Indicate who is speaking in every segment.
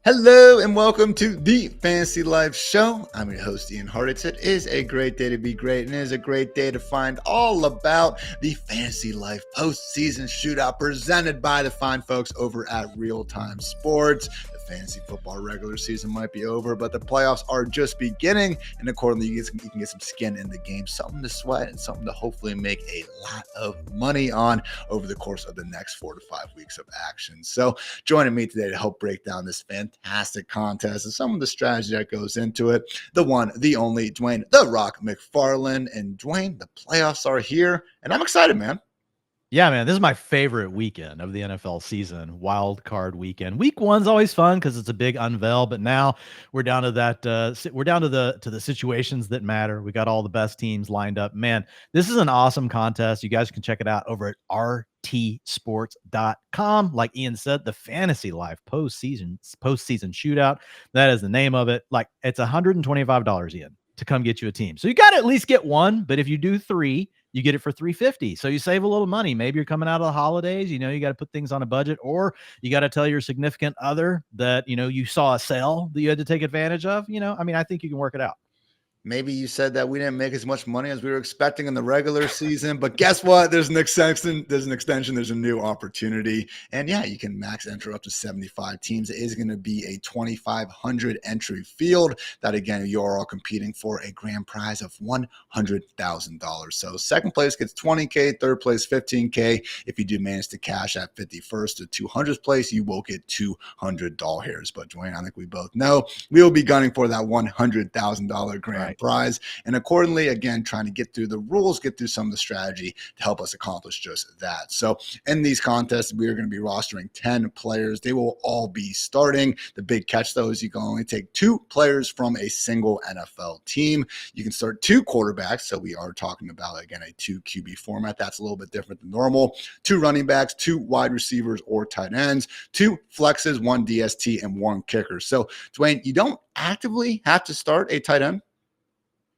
Speaker 1: Hello and welcome to the Fantasy Life Show. I'm your host, Ian Hartitz. It is a great day to be great, and it is a great day to find all about the Fantasy Life Postseason Shootout presented by the fine folks over at Real Time Sports. The fantasy football regular season might be over, but the playoffs are just beginning, and accordingly, you can get some skin in the game, something to sweat, and something to hopefully make a lot of money on over the course of the next 4 to 5 weeks of action. So joining me today to help break down this fantastic contest and some of the strategy that goes into it, the one, the only, Dwain, the Rock McFarland. And Dwain, the playoffs are here, and I'm excited, man.
Speaker 2: Yeah, man, this is my favorite weekend of the NFL season, wild card weekend. Week one's always fun because it's a big unveil, but now we're down to that. We're down to the situations that matter. We got all the best teams lined up. Man, this is an awesome contest. You guys can check it out over at rtsports.com. Like Ian said, the Fantasy Life postseason shootout. That is the name of it. Like, it's $125 in to come get you a team. So you got to at least get one, but if you do three, you get it for $350. So you save a little money. Maybe you're coming out of the holidays, you got to put things on a budget, or you got to tell your significant other that, you saw a sale that you had to take advantage of. I think you can work it out.
Speaker 1: Maybe you said that we didn't make as much money as we were expecting in the regular season, but guess what? There's an extension. There's a new opportunity. And yeah, you can max enter up to 75 teams. It is going to be a 2,500 entry field that, again, you're all competing for a grand prize of $100,000. So second place gets $20K, third place $15K. If you do manage to cash at 51st to 200th place, you will get $200. But Dwain, I think we both know we will be gunning for that $100,000 grand prize, and accordingly, again, trying to get through the rules, get through some of the strategy to help us accomplish just that. So in these contests, we are going to be rostering 10 players. They will all be starting. The big catch, though, is you can only take 2 players from a single NFL team. You can start 2 quarterbacks, so we are talking about, again, a 2 QB format. That's a little bit different than normal. 2 running backs, 2 wide receivers or tight ends, 2 flexes, 1 DST, and 1 kicker. So, Dwain, you don't actively have to start a tight end.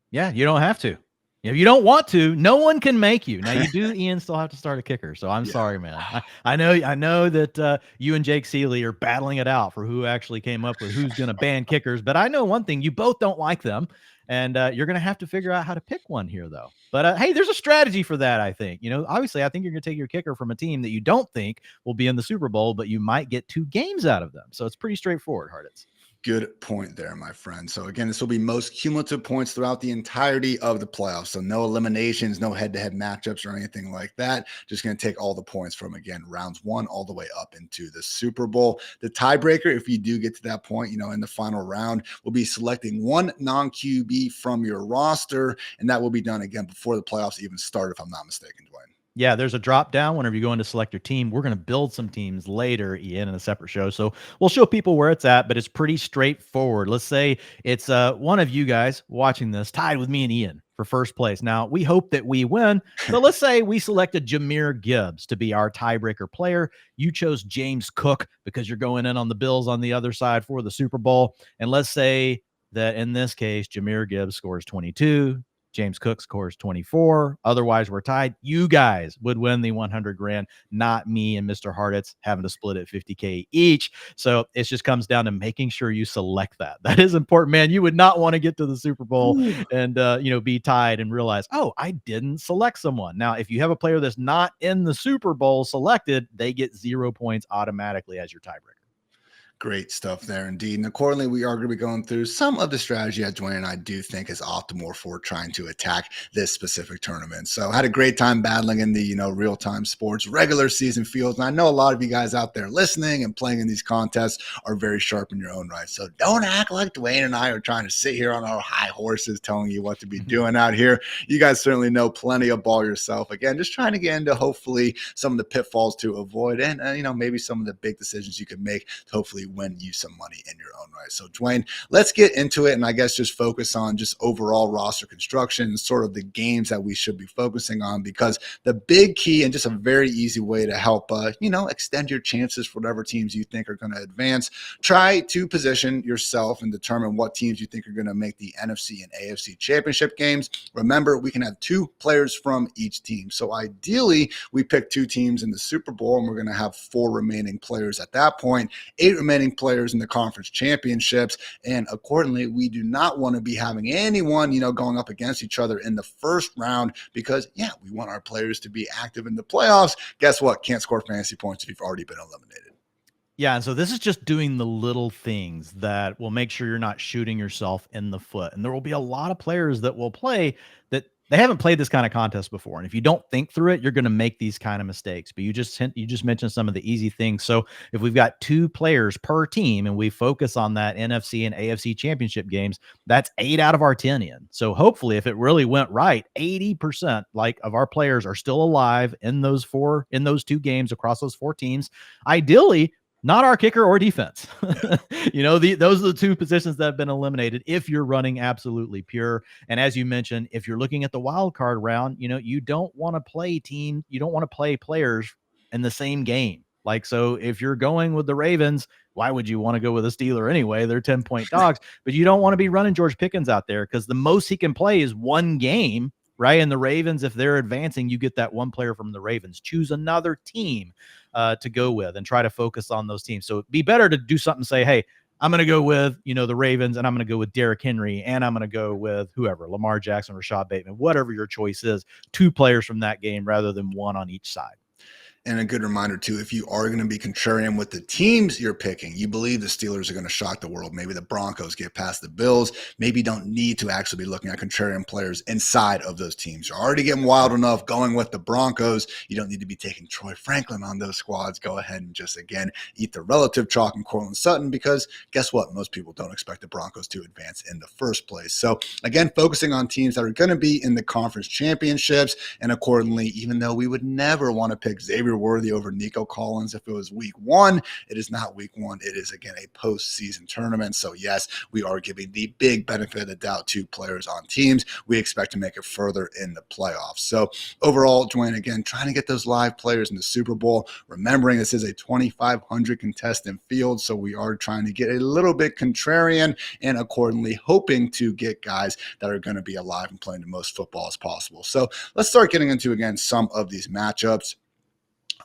Speaker 2: Yeah, you don't have to. If you don't want to, no one can make you. Now you do, Ian, still have to start a kicker. So I'm sorry, man. I know that you and Jake Seeley are battling it out for who actually came up with who's going to ban kickers. But I know one thing: you both don't like them, and you're going to have to figure out how to pick one here, though. But hey, there's a strategy for that. I think obviously, I think you're going to take your kicker from a team that you don't think will be in the Super Bowl, but you might get 2 games out of them. So it's pretty straightforward, Hartitz.
Speaker 1: Good point there, my friend. So again, this will be most cumulative points throughout the entirety of the playoffs. So no eliminations, no head-to-head matchups or anything like that. Just going to take all the points from, again, rounds 1 all the way up into the Super Bowl. The tiebreaker, if you do get to that point, in the final round, will be selecting 1 non-QB from your roster. And that will be done, again, before the playoffs even start, if I'm not mistaken, Dwain.
Speaker 2: Yeah, there's a drop down whenever you go in to select your team. We're going to build some teams later, Ian, in a separate show. So we'll show people where it's at, but it's pretty straightforward. Let's say it's one of you guys watching this tied with me and Ian for first place. Now, we hope that we win. So let's say we selected Jahmyr Gibbs to be our tiebreaker player. You chose James Cook because you're going in on the Bills on the other side for the Super Bowl. And let's say that in this case, Jahmyr Gibbs scores 22. James Cook scores 24. Otherwise, we're tied. You guys would win the 100 grand, not me and Mr. Hartitz having to split it 50K each. So it just comes down to making sure you select that. That is important, man. You would not want to get to the Super Bowl and, be tied and realize, oh, I didn't select someone. Now, if you have a player that's not in the Super Bowl selected, they get 0 points automatically as your tiebreaker.
Speaker 1: Great stuff there indeed. And accordingly, we are going to be going through some of the strategy that Dwain and I do think is optimal for trying to attack this specific tournament. So I had a great time battling in the, real-time sports regular season fields. And I know a lot of you guys out there listening and playing in these contests are very sharp in your own right. So don't act like Dwain and I are trying to sit here on our high horses telling you what to be doing out here. You guys certainly know plenty of ball yourself. Again, just trying to get into hopefully some of the pitfalls to avoid and maybe some of the big decisions you could make to hopefully win you some money in your own right. So Dwain, let's get into it and I guess just focus on just overall roster construction and sort of the games that we should be focusing on, because the big key and just a very easy way to help extend your chances for whatever teams you think are going to advance, try to position yourself and determine what teams you think are going to make the NFC and AFC championship games. Remember, we can have 2 players from each team. So ideally, we pick 2 teams in the Super Bowl and we're going to have 4 remaining players at that point, 8 remaining eliminating players in the conference championships. And accordingly, we do not want to be having anyone, going up against each other in the first round because, we want our players to be active in the playoffs. Guess what? Can't score fantasy points if you've already been eliminated.
Speaker 2: Yeah, and so this is just doing the little things that will make sure you're not shooting yourself in the foot. And there will be a lot of players that will play that they haven't played this kind of contest before. And if you don't think through it, you're going to make these kind of mistakes. But you just mentioned some of the easy things. So if we've got 2 players per team and we focus on that NFC and AFC championship games, that's 8 out of our 10 in. So hopefully if it really went right, 80% of our players are still alive in those 2 games across those 4 teams. Ideally, not our kicker or defense. Those are the 2 positions that have been eliminated if you're running absolutely pure. And as you mentioned, if you're looking at the wild card round, you don't want to play players in the same game. So if you're going with the Ravens, why would you want to go with a Steeler anyway? They're 10-point dogs, but you don't want to be running George Pickens out there because the most he can play is 1 game. Right. And the Ravens, if they're advancing, you get that 1 player from the Ravens. Choose another team to go with and try to focus on those teams. So it'd be better to do something, say, hey, I'm going to go with, the Ravens, and I'm going to go with Derrick Henry, and I'm going to go with whoever, Lamar Jackson, Rashad Bateman, whatever your choice is, 2 players from that game rather than 1 on each side.
Speaker 1: And a good reminder, too, if you are going to be contrarian with the teams you're picking, you believe the Steelers are going to shock the world. Maybe the Broncos get past the Bills. Maybe you don't need to actually be looking at contrarian players inside of those teams. You're already getting wild enough going with the Broncos. You don't need to be taking Troy Franklin on those squads. Go ahead and just, again, eat the relative chalk and Courtland Sutton because guess what? Most people don't expect the Broncos to advance in the first place. So, again, focusing on teams that are going to be in the conference championships. And accordingly, even though we would never want to pick Xavier Worthy over Nico Collins if it was week 1. It is not week 1. It is, again, a postseason tournament. So, yes, we are giving the big benefit of the doubt to players on teams. We expect to make it further in the playoffs. So, overall, Dwain, again, trying to get those live players in the Super Bowl, remembering this is a 2,500 contestant field. So, we are trying to get a little bit contrarian and accordingly hoping to get guys that are going to be alive and playing the most football as possible. So, let's start getting into, again, some of these matchups.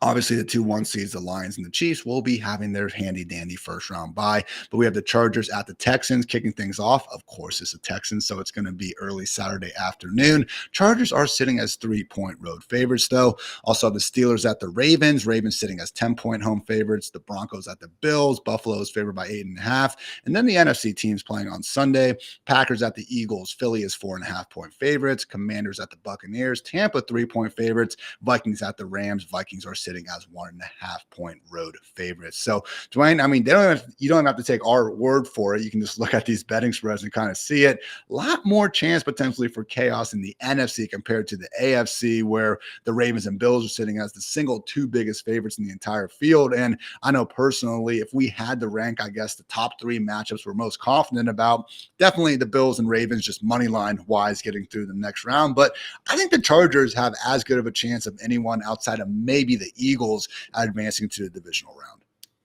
Speaker 1: Obviously, the 2 1 seeds, the Lions and the Chiefs, will be having their handy-dandy first-round bye. But we have the Chargers at the Texans kicking things off. Of course, it's the Texans, so it's going to be early Saturday afternoon. Chargers are sitting as 3-point road favorites, though. Also, the Steelers at the Ravens. Ravens sitting as 10-point home favorites. The Broncos at the Bills. Buffalo is favored by 8.5. And then the NFC teams playing on Sunday. Packers at the Eagles. Philly is 4.5-point favorites. Commanders at the Buccaneers. Tampa, 3-point favorites. Vikings at the Rams. Vikings are sitting as 1.5-point road favorites. So, Dwain, I mean, you don't have to take our word for it. You can just look at these betting spreads and kind of see it. A lot more chance potentially for chaos in the NFC compared to the AFC, where the Ravens and Bills are sitting as the single 2 biggest favorites in the entire field. And I know personally, if we had to rank, I guess, the top 3 matchups we're most confident about, definitely the Bills and Ravens, just money line wise, getting through the next round. But I think the Chargers have as good of a chance of anyone outside of maybe the Eagles advancing to the divisional round.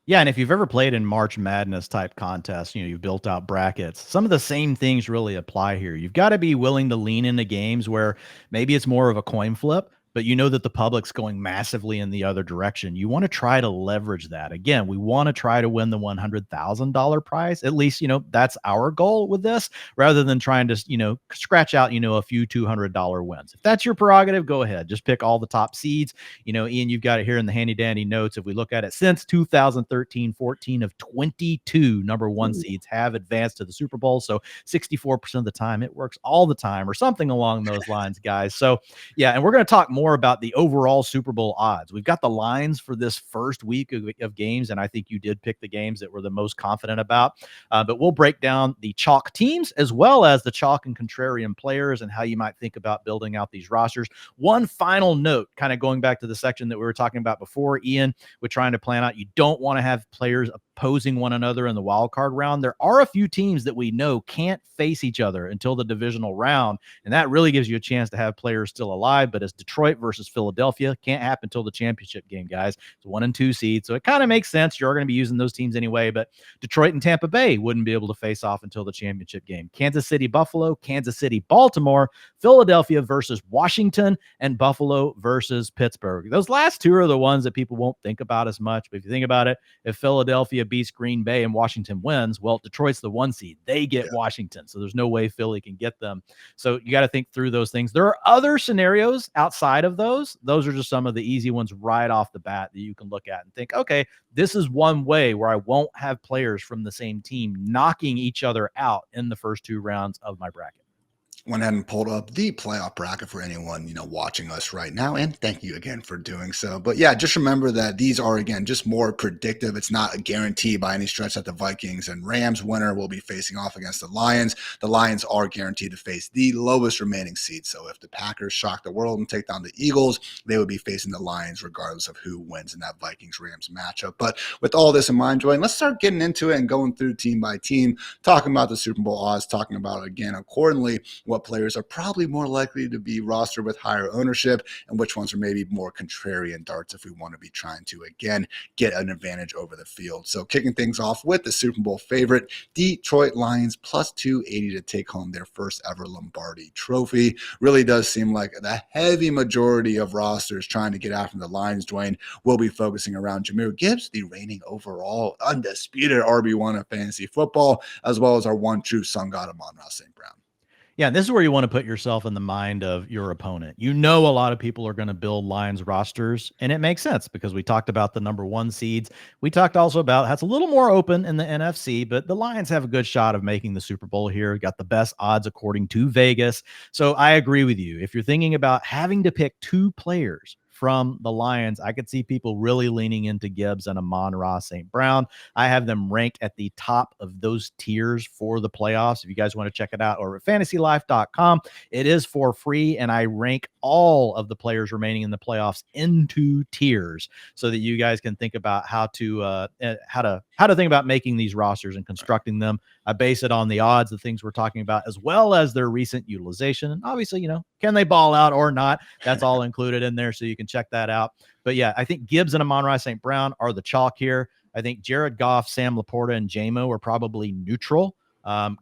Speaker 2: Yeah, and if you've ever played in March Madness type contests, you've built out brackets. Some of the same things really apply here. You've got to be willing to lean into games where maybe it's more of a coin flip, but you know that the public's going massively in the other direction. You want to try to leverage that. Again, we want to try to win the $100,000 prize. At least, that's our goal with this, rather than trying to, scratch out, a few $200 wins. If that's your prerogative, go ahead. Just pick all the top seeds. Ian, you've got it here in the handy dandy notes. If we look at it, since 2013-14 of 22 number 1 seeds have advanced to the Super Bowl. So 64% of the time it works all the time or something along those lines, guys. So yeah, and we're going to talk more about the overall Super Bowl odds. We've got the lines for this first week of games, and I think you did pick the games that we're the most confident about. But we'll break down the chalk teams as well as the chalk and contrarian players and how you might think about building out these rosters. One final note, kind of going back to the section that we were talking about before, Ian, with trying to plan out, you don't want to have players opposing one another in the wild card round. There are a few teams that we know can't face each other until the divisional round, and that really gives you a chance to have players still alive. But it's Detroit versus Philadelphia. Can't happen until the championship game, guys. It's 1 and 2 seeds, so it kind of makes sense. You're going to be using those teams anyway, but Detroit and Tampa Bay wouldn't be able to face off until the championship game. Kansas City, Buffalo, Kansas City, Baltimore, Philadelphia versus Washington, and Buffalo versus Pittsburgh. Those last 2 are the ones that people won't think about as much, but if you think about it, if Philadelphia beats Green Bay and Washington wins, well, Detroit's the 1 seed. They get Washington. So there's no way Philly can get them. So you got to think through those things. There are other scenarios outside of those. Those are just some of the easy ones right off the bat that you can look at and think, okay, this is one way where I won't have players from the same team knocking each other out in the first 2 rounds of my bracket.
Speaker 1: Went ahead and pulled up the playoff bracket for anyone, watching us right now. And thank you again for doing so. But yeah, just remember that these are, again, just more predictive. It's not a guarantee by any stretch that the Vikings and Rams winner will be facing off against the Lions. The Lions are guaranteed to face the lowest remaining seed. So if the Packers shock the world and take down the Eagles, they would be facing the Lions regardless of who wins in that Vikings-Rams matchup. But with all this in mind, Dwain, let's start getting into it and going through team by team, talking about the Super Bowl odds, talking about, again, accordingly, what players are probably more likely to be rostered with higher ownership and which ones are maybe more contrarian darts if we want to be trying to, again, get an advantage over the field. So kicking things off with the Super Bowl favorite, Detroit Lions plus 280 to take home their first ever Lombardi trophy. Really does seem like the heavy majority of rosters trying to get after the Lions, Dwain, will be focusing around Jahmyr Gibbs, the reigning overall undisputed RB1 of fantasy football, as well as our one true sun god, Amon-Ra St. Brown.
Speaker 2: Yeah, this is where you want to put yourself in the mind of your opponent. You know, a lot of people are going to build Lions rosters, and it makes sense because we talked about the number 1 seeds. We talked also about how it's a little more open in the NFC, but the Lions have a good shot of making the Super Bowl here. Got the best odds according to Vegas. So I agree with you. If you're thinking about having to pick 2 players from the Lions, I could see people really leaning into Gibbs and Amon-Ra St. Brown. I have them ranked at the top of those tiers for the playoffs. If you guys want to check it out over at FantasyLife.com, it is for free, and I rank all of the players remaining in the playoffs into tiers so that you guys can think about how to think about making these rosters and constructing them. I base it on the odds, the things we're talking about, as well as their recent utilization. And obviously, can they ball out or not? That's all included in there, so you can check that out. But yeah, I think Gibbs and Amon-Ra St. Brown are the chalk here. I think Jared Goff, Sam Laporta, and JMO are probably neutral.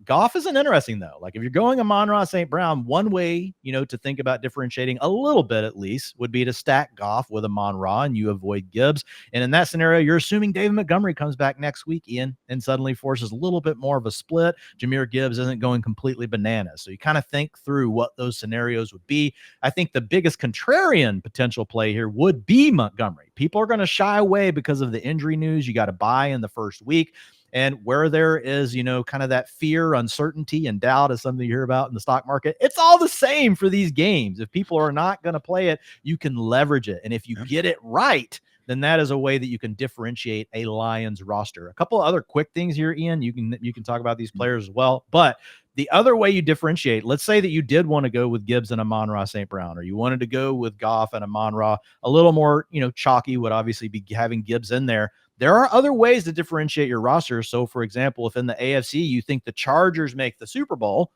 Speaker 2: Goff isn't interesting, though. Like, if you're going Amon-Ra St. Brown, one way, to think about differentiating a little bit at least would be to stack Goff with Amon-Ra and you avoid Gibbs. And in that scenario, you're assuming David Montgomery comes back next week, Ian, and suddenly forces a little bit more of a split. Jahmyr Gibbs isn't going completely bananas. So you kind of think through what those scenarios would be. I think the biggest contrarian potential play here would be Montgomery. People are going to shy away because of the injury news. You got to buy in the first week. And where there is, kind of that fear, uncertainty, and doubt is something you hear about in the stock market. It's all the same for these games. If people are not going to play it, you can leverage it. And if you get it right, then that is a way that you can differentiate a Lions roster. A couple of other quick things here, Ian. You can talk about these players as well. But the other way you differentiate, let's say that you did want to go with Gibbs and Amon-Ra St. Brown, or you wanted to go with Goff and Amon-Ra, a little more, chalky would obviously be having Gibbs in there. There are other ways to differentiate your roster. So, for example, if in the AFC you think the Chargers make the Super Bowl,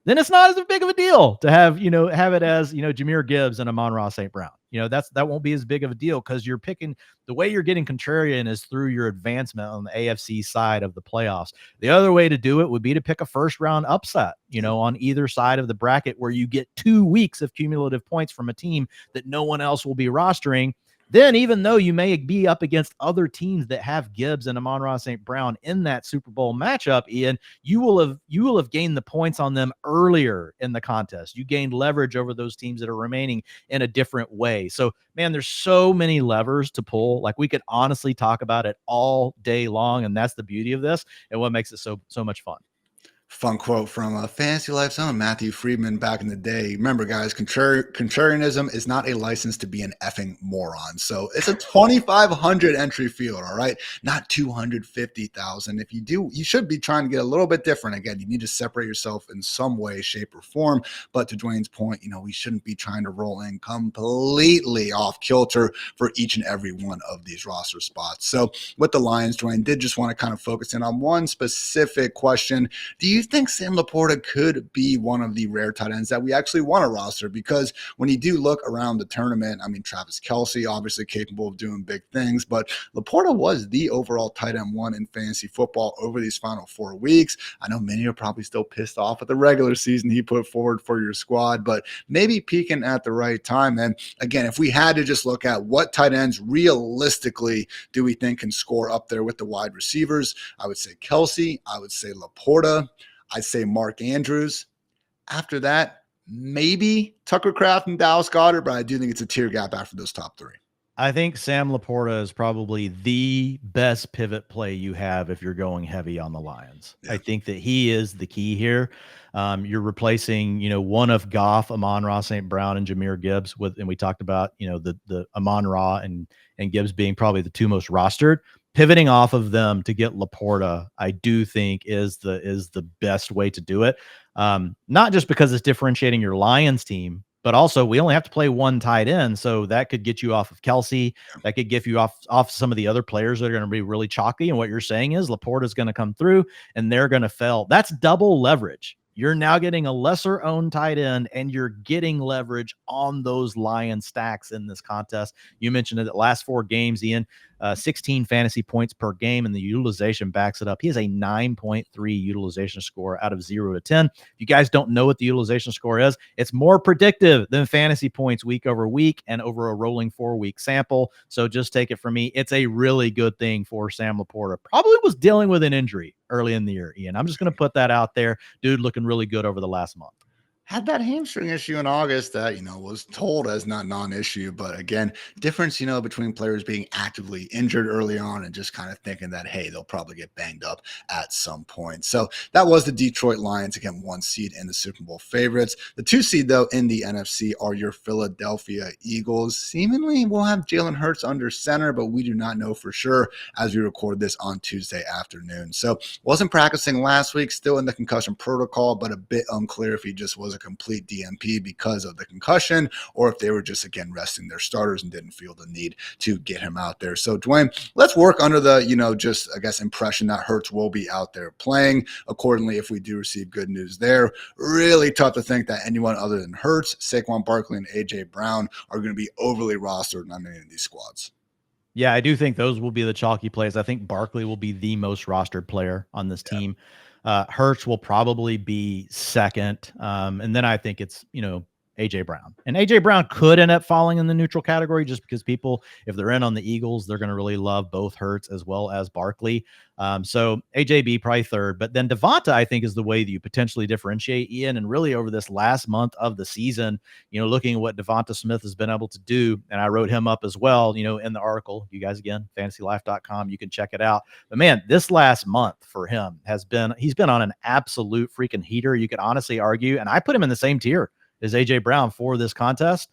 Speaker 2: then it's not as big of a deal to have it as, Jahmyr Gibbs and Amon-Ra St. Brown. That won't be as big of a deal because you're picking the way you're getting contrarian is through your advancement on the AFC side of the playoffs. The other way to do it would be to pick a first round upset, on either side of the bracket where you get 2 weeks of cumulative points from a team that no one else will be rostering. Then, even though you may be up against other teams that have Gibbs and Amon-Ra St. Brown in that Super Bowl matchup, Ian, you will have gained the points on them earlier in the contest. You gained leverage over those teams that are remaining in a different way. So, man, there's so many levers to pull. Like, we could honestly talk about it all day long, and that's the beauty of this and what makes it so much fun.
Speaker 1: Fun quote from Fantasy Life's own Matthew Friedman back in the day. Remember, guys, contrarianism is not a license to be an effing moron. So it's a 2,500 entry field, all right? Not 250,000. If you do, you should be trying to get a little bit different. Again, you need to separate yourself in some way, shape, or form. But to Dwayne's point, we shouldn't be trying to roll in completely off kilter for each and every one of these roster spots. So with the Lions, Dwayne did just want to kind of focus in on one specific question. Do you think Sam Laporta could be one of the rare tight ends that we actually want to roster, because when you do look around the tournament, I mean, Travis Kelce, obviously capable of doing big things, but Laporta was the overall tight end one in fantasy football over these final 4 weeks. I know many are probably still pissed off at the regular season he put forward for your squad, but maybe peaking at the right time. And again, if we had to just look at what tight ends realistically do we think can score up there with the wide receivers, I would say Kelce, I would say Laporta, I'd say Mark Andrews. After that, maybe Tucker Kraft and Dallas Goedert, but I do think it's a tier gap after those top 3.
Speaker 2: I think Sam Laporta is probably the best pivot play you have if you're going heavy on the Lions. Yeah. I think that he is the key here. You're replacing, one of Goff, Amon-Ra, St. Brown, and Jahmyr Gibbs with, and we talked about, the Amon-Ra and Gibbs being probably the 2 most rostered. Pivoting off of them to get Laporta, I do think is the best way to do it. Not just because it's differentiating your Lions team, but also we only have to play 1 tight end. So that could get you off of Kelce. That could get you off some of the other players that are going to be really chalky. And what you're saying is Laporta is going to come through and they're going to fail. That's double leverage. You're now getting a lesser owned tight end and you're getting leverage on those Lion stacks in this contest. You mentioned it, the last 4 games, Ian, 16 fantasy points per game, and the utilization backs it up. He has a 9.3 utilization score out of 0 to 10. If you guys don't know what the utilization score is, it's more predictive than fantasy points week over week and over a rolling 4-week sample. So just take it from me. It's a really good thing for Sam Laporta. Probably was dealing with an injury early in the year, Ian. I'm just going to put that out there. Dude looking really good over the last month.
Speaker 1: Had that hamstring issue in August that, was told as not non-issue. But again, difference, between players being actively injured early on and just kind of thinking that, hey, they'll probably get banged up at some point. So that was the Detroit Lions, again, 1 seed in the Super Bowl favorites. The 2 seed, though, in the NFC are your Philadelphia Eagles. Seemingly we'll have Jalen Hurts under center, but we do not know for sure as we record this on Tuesday afternoon. So wasn't practicing last week, still in the concussion protocol, but a bit unclear if he just was a complete DNP because of the concussion, or if they were just, again, resting their starters and didn't feel the need to get him out there. So, Dwain, let's work under the, just, I guess, impression that Hurts will be out there playing. Accordingly, if we do receive good news there, really tough to think that anyone other than Hurts, Saquon Barkley, and A.J. Brown are going to be overly rostered on any of these squads.
Speaker 2: Yeah, I do think those will be the chalky plays. I think Barkley will be the most rostered player on this team. Hurts will probably be second. And then I think it's, A.J. Brown. And A.J. Brown could end up falling in the neutral category just because people, if they're in on the Eagles, they're going to really love both Hurts as well as Barkley. So AJB probably third. But then Devonta, I think, is the way that you potentially differentiate, Ian. And really over this last month of the season, looking at what Devonta Smith has been able to do, and I wrote him up as well, in the article. You guys, again, FantasyLife.com, you can check it out. But man, this last month for him he's been on an absolute freaking heater. You could honestly argue, and I put him in the same tier is A.J. Brown for this contest.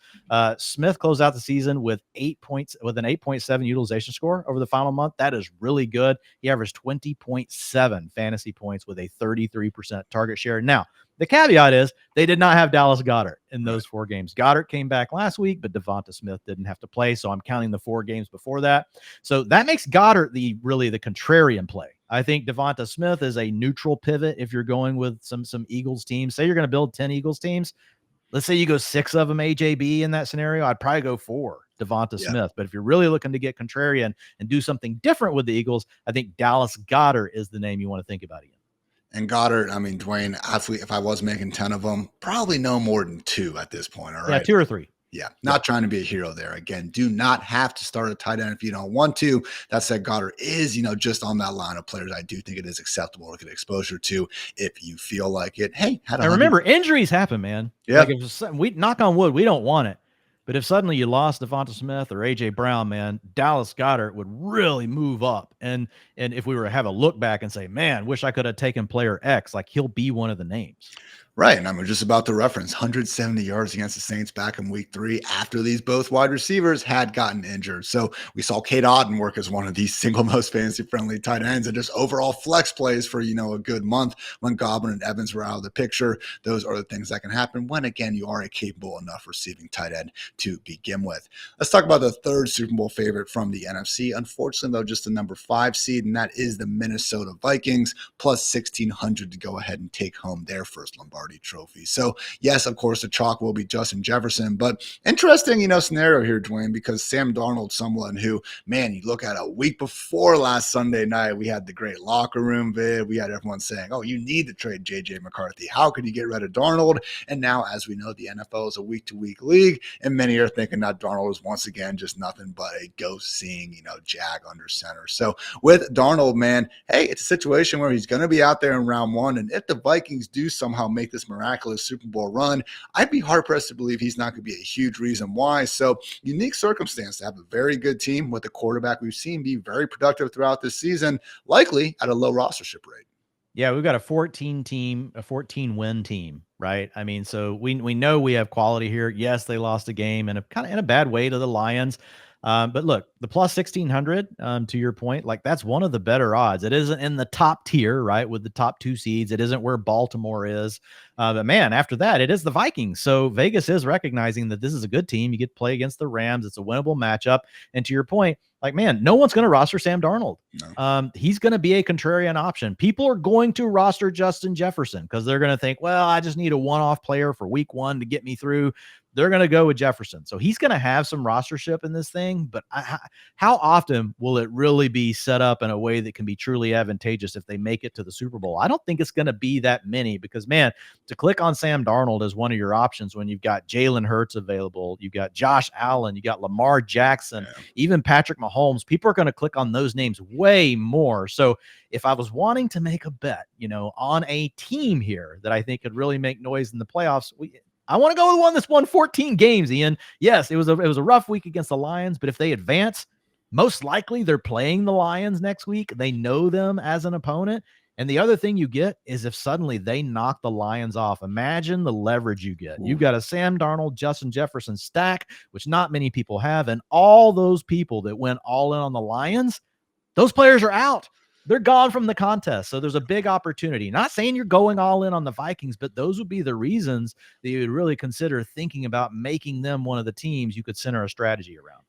Speaker 2: Smith closed out the season with 8 points, with an 8.7 utilization score over the final month. That is really good. He averaged 20.7 fantasy points with a 33% target share. Now, the caveat is they did not have Dallas Goedert in those 4 games. Goedert came back last week, but Devonta Smith didn't have to play, so I'm counting the 4 games before that. So that makes Goedert the contrarian play. I think Devonta Smith is a neutral pivot if you're going with some Eagles teams. Say you're going to build 10 Eagles teams. Let's say you go 6 of them AJB in that scenario. I'd probably go 4 Devonta Smith. But if you're really looking to get contrarian and do something different with the Eagles, I think Dallas Goedert is the name you want to think about, Ian.
Speaker 1: And Goddard, I mean, Dwain, if I was making 10 of them, probably no more than 2 at this point. All right.
Speaker 2: Yeah, 2 or 3.
Speaker 1: Yeah, not trying to be a hero there. Again, do not have to start a tight end if you don't want to. That said, Goddard is, just on that line of players. I do think it is acceptable to get exposure to if you feel like it. Hey,
Speaker 2: and remember, injuries happen, man.
Speaker 1: Yeah.
Speaker 2: Like if we knock on wood, we don't want it. But if suddenly you lost Devonta Smith or A.J. Brown, man, Dallas Goedert would really move up. And if we were to have a look back and say, man, wish I could have taken player X, like he'll be one of the names.
Speaker 1: Right. And I'm just about to reference 170 yards against the Saints back in week 3 after these both wide receivers had gotten injured. So we saw Kate Otten work as one of these single most fantasy friendly tight ends and just overall flex plays for, a good month when Godwin and Evans were out of the picture. Those are the things that can happen when, again, you are a capable enough receiving tight end to begin with. Let's talk about the third Super Bowl favorite from the NFC. Unfortunately, though, just the number 5 seed, and that is the Minnesota Vikings, plus 1,600 to go ahead and take home their first Lombardi trophy. So yes, of course, the chalk will be Justin Jefferson, but interesting, scenario here, Dwain, because Sam Darnold, someone who, man, you look at a week before last Sunday night, we had the great locker room vid. We had everyone saying, oh, you need to trade JJ McCarthy. How could you get rid of Darnold? And now, as we know, the NFL is a week-to-week league, and many are thinking that Darnold is once again just nothing but a ghost seeing, jag under center. So with Darnold, man, hey, it's a situation where he's going to be out there in round 1, and if the Vikings do somehow make this miraculous Super Bowl run, I'd be hard-pressed to believe he's not going to be a huge reason why. So unique circumstance to have a very good team with a quarterback we've seen be very productive throughout this season, likely at a low rostership rate.
Speaker 2: Yeah, we've got a 14 win team, right? I mean, so we know we have quality here. Yes, they lost a game and kind of in a bad way to the Lions. But look, the plus 1,600, to your point, like that's one of the better odds. It isn't in the top tier, right, with the top 2 seeds. It isn't where Baltimore is. But man, after that, it is the Vikings. So Vegas is recognizing that this is a good team. You get to play against the Rams. It's a winnable matchup. And to your point, like, man, no one's going to roster Sam Darnold. No. He's going to be a contrarian option. People are going to roster Justin Jefferson because they're going to think, well, I just need a one-off player for week 1 to get me through. They're going to go with Jefferson. So he's going to have some rostership in this thing, but how often will it really be set up in a way that can be truly advantageous if they make it to the Super Bowl? I don't think it's going to be that many because, man, to click on Sam Darnold as one of your options when you've got Jalen Hurts available, you've got Josh Allen, you got Lamar Jackson, even Patrick Mahomes, people are going to click on those names way more. So if I was wanting to make a bet, on a team here that I think could really make noise in the playoffs, I want to go with one that's won 14 games, Ian. Yes, it was a rough week against the Lions, but if they advance, most likely they're playing the Lions next week. They know them as an opponent. And the other thing you get is if suddenly they knock the Lions off, imagine the leverage you get. You've got a Sam Darnold, Justin Jefferson stack, which not many people have. And all those people that went all in on the Lions, those players are out. They're gone from the contest. So there's a big opportunity. Not saying you're going all in on the Vikings, but those would be the reasons that you would really consider thinking about making them one of the teams you could center a strategy around.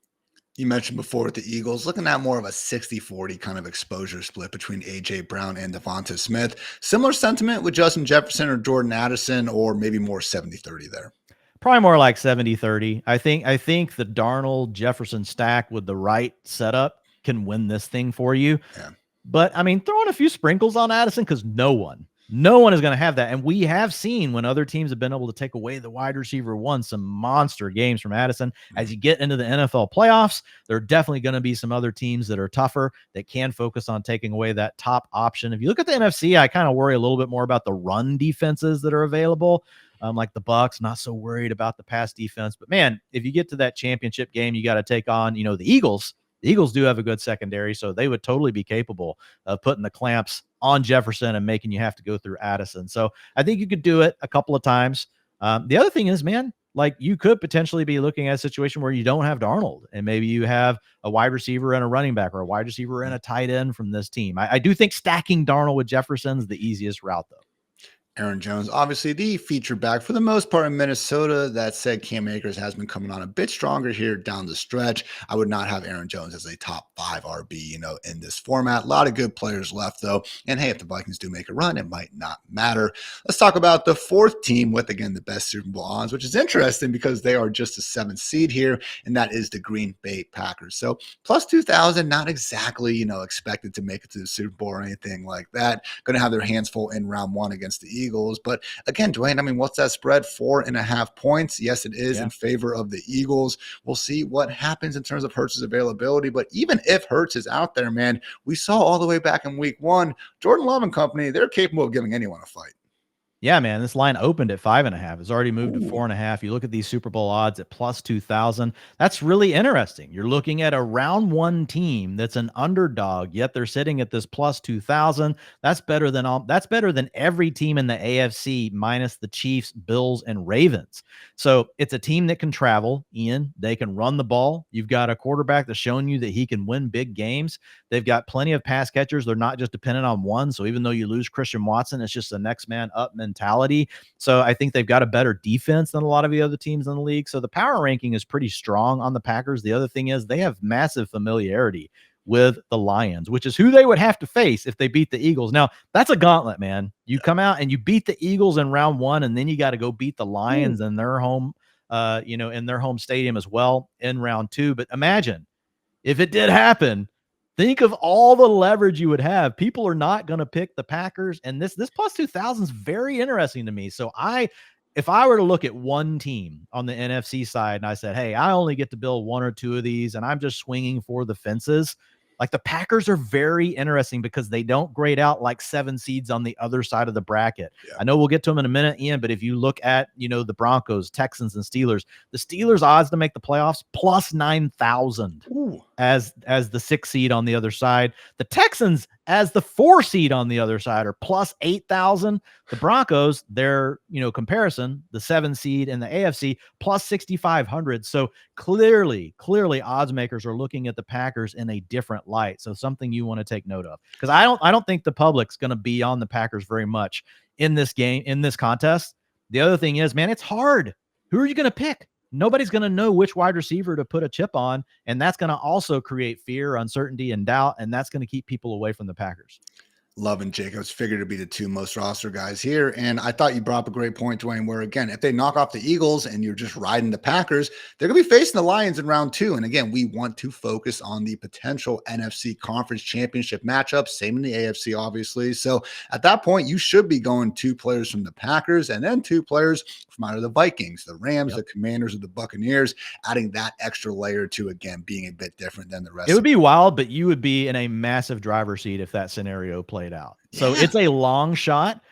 Speaker 1: You mentioned before with the Eagles, looking at more of a 60-40 kind of exposure split between A.J. Brown and Devonta Smith. Similar sentiment with Justin Jefferson or Jordan Addison, or maybe more 70-30 there?
Speaker 2: Probably more like 70-30. I think the Darnold Jefferson stack with the right setup can win this thing for you.
Speaker 1: Yeah.
Speaker 2: But, I mean, throw in a few sprinkles on Addison because no one is going to have that. And we have seen when other teams have been able to take away the wide receiver 1, some monster games from Addison. As you get into the NFL playoffs, there are definitely going to be some other teams that are tougher that can focus on taking away that top option. If you look at the NFC, I kind of worry a little bit more about the run defenses that are available. Like the Bucs, not so worried about the pass defense. But, man, if you get to that championship game, you got to take on, the Eagles. The Eagles do have a good secondary, so they would totally be capable of putting the clamps on Jefferson and making you have to go through Addison. So I think you could do it a couple of times. The other thing is, man, like you could potentially be looking at a situation where you don't have Darnold and maybe you have a wide receiver and a running back or a wide receiver and a tight end from this team. I do think stacking Darnold with Jefferson is the easiest route, though.
Speaker 1: Aaron Jones, obviously the feature back for the most part in Minnesota. That said, Cam Akers has been coming on a bit stronger here down the stretch. I would not have Aaron Jones as a top 5 RB, in this format. A lot of good players left, though. And hey, if the Vikings do make a run, it might not matter. Let's talk about the 4th team with, again, the best Super Bowl odds, which is interesting because they are just a 7th seed here, and that is the Green Bay Packers. So plus 2,000, not exactly, expected to make it to the Super Bowl or anything like that. Going to have their hands full in round 1 against the Eagles. But again, Dwain, I mean, what's that spread? 4.5 points. Yes, it is in favor of the Eagles. We'll see what happens in terms of Hurts' availability. But even if Hurts is out there, man, we saw all the way back in week 1, Jordan Love and company, they're capable of giving anyone a fight.
Speaker 2: Yeah, man, this line opened at 5.5. It's already moved to
Speaker 1: Ooh.
Speaker 2: 4.5. You look at these Super Bowl odds at plus 2,000. That's really interesting. You're looking at a round one team that's an underdog, yet they're sitting at this plus 2,000. That's better than all. That's better than every team in the AFC minus the Chiefs, Bills, and Ravens. So it's a team that can travel. Ian, they can run the ball. You've got a quarterback that's shown you that he can win big games. They've got plenty of pass catchers. They're not just dependent on one. So even though you lose Christian Watson, it's just the next man up mentality. So I think they've got a better defense than a lot of the other teams in the league. So the power ranking is pretty strong on the Packers. The other thing is they have massive familiarity with the Lions, which is who they would have to face if they beat the Eagles. Now, that's a gauntlet, man. You come out and you beat the Eagles in round one, and then you got to go beat the Lions in their home, in their home stadium as well in round two. But imagine if it did happen. Think of all the leverage you would have. People are not going to pick the Packers, and this plus 2,000 is very interesting to me. So if I were to look at one team on the NFC side and I said, hey, I only get to build one or two of these and I'm just swinging for the fences, like the Packers are very interesting because they don't grade out like 7 seeds on the other side of the bracket. Yeah. I know we'll get to them in a minute, Ian, but if you look at, the Broncos, Texans, and Steelers, the Steelers odds to make the playoffs plus 9,000 as the 6 seed on the other side. The Texans as the 4 seed on the other side are plus 8,000. The Broncos, their, comparison, the 7 seed in the AFC plus 6,500. So clearly odds makers are looking at the Packers in a different light. So something you want to take note of, because I don't think the public's going to be on the Packers very much in this game, in this contest. The other thing is, man, it's hard. Who are you going to pick? Nobody's going to know which wide receiver to put a chip on, and that's going to also create fear, uncertainty, and doubt, and that's going to keep people away from the Packers.
Speaker 1: Love and Jacobs figured to be the 2 most roster guys here. And I thought you brought up a great point, Dwayne, where again, if they knock off the Eagles and you're just riding the Packers, they're going to be facing the Lions in round 2. And again, we want to focus on the potential NFC conference championship matchups, same in the AFC, obviously. So at that point, you should be going 2 players from the Packers and then 2 players from either the Vikings, the Rams, the Commanders, or the Buccaneers, adding that extra layer to, again, being a bit different than the rest.
Speaker 2: It would be wild, but you would be in a massive driver's seat if that scenario played out. So it's a long shot,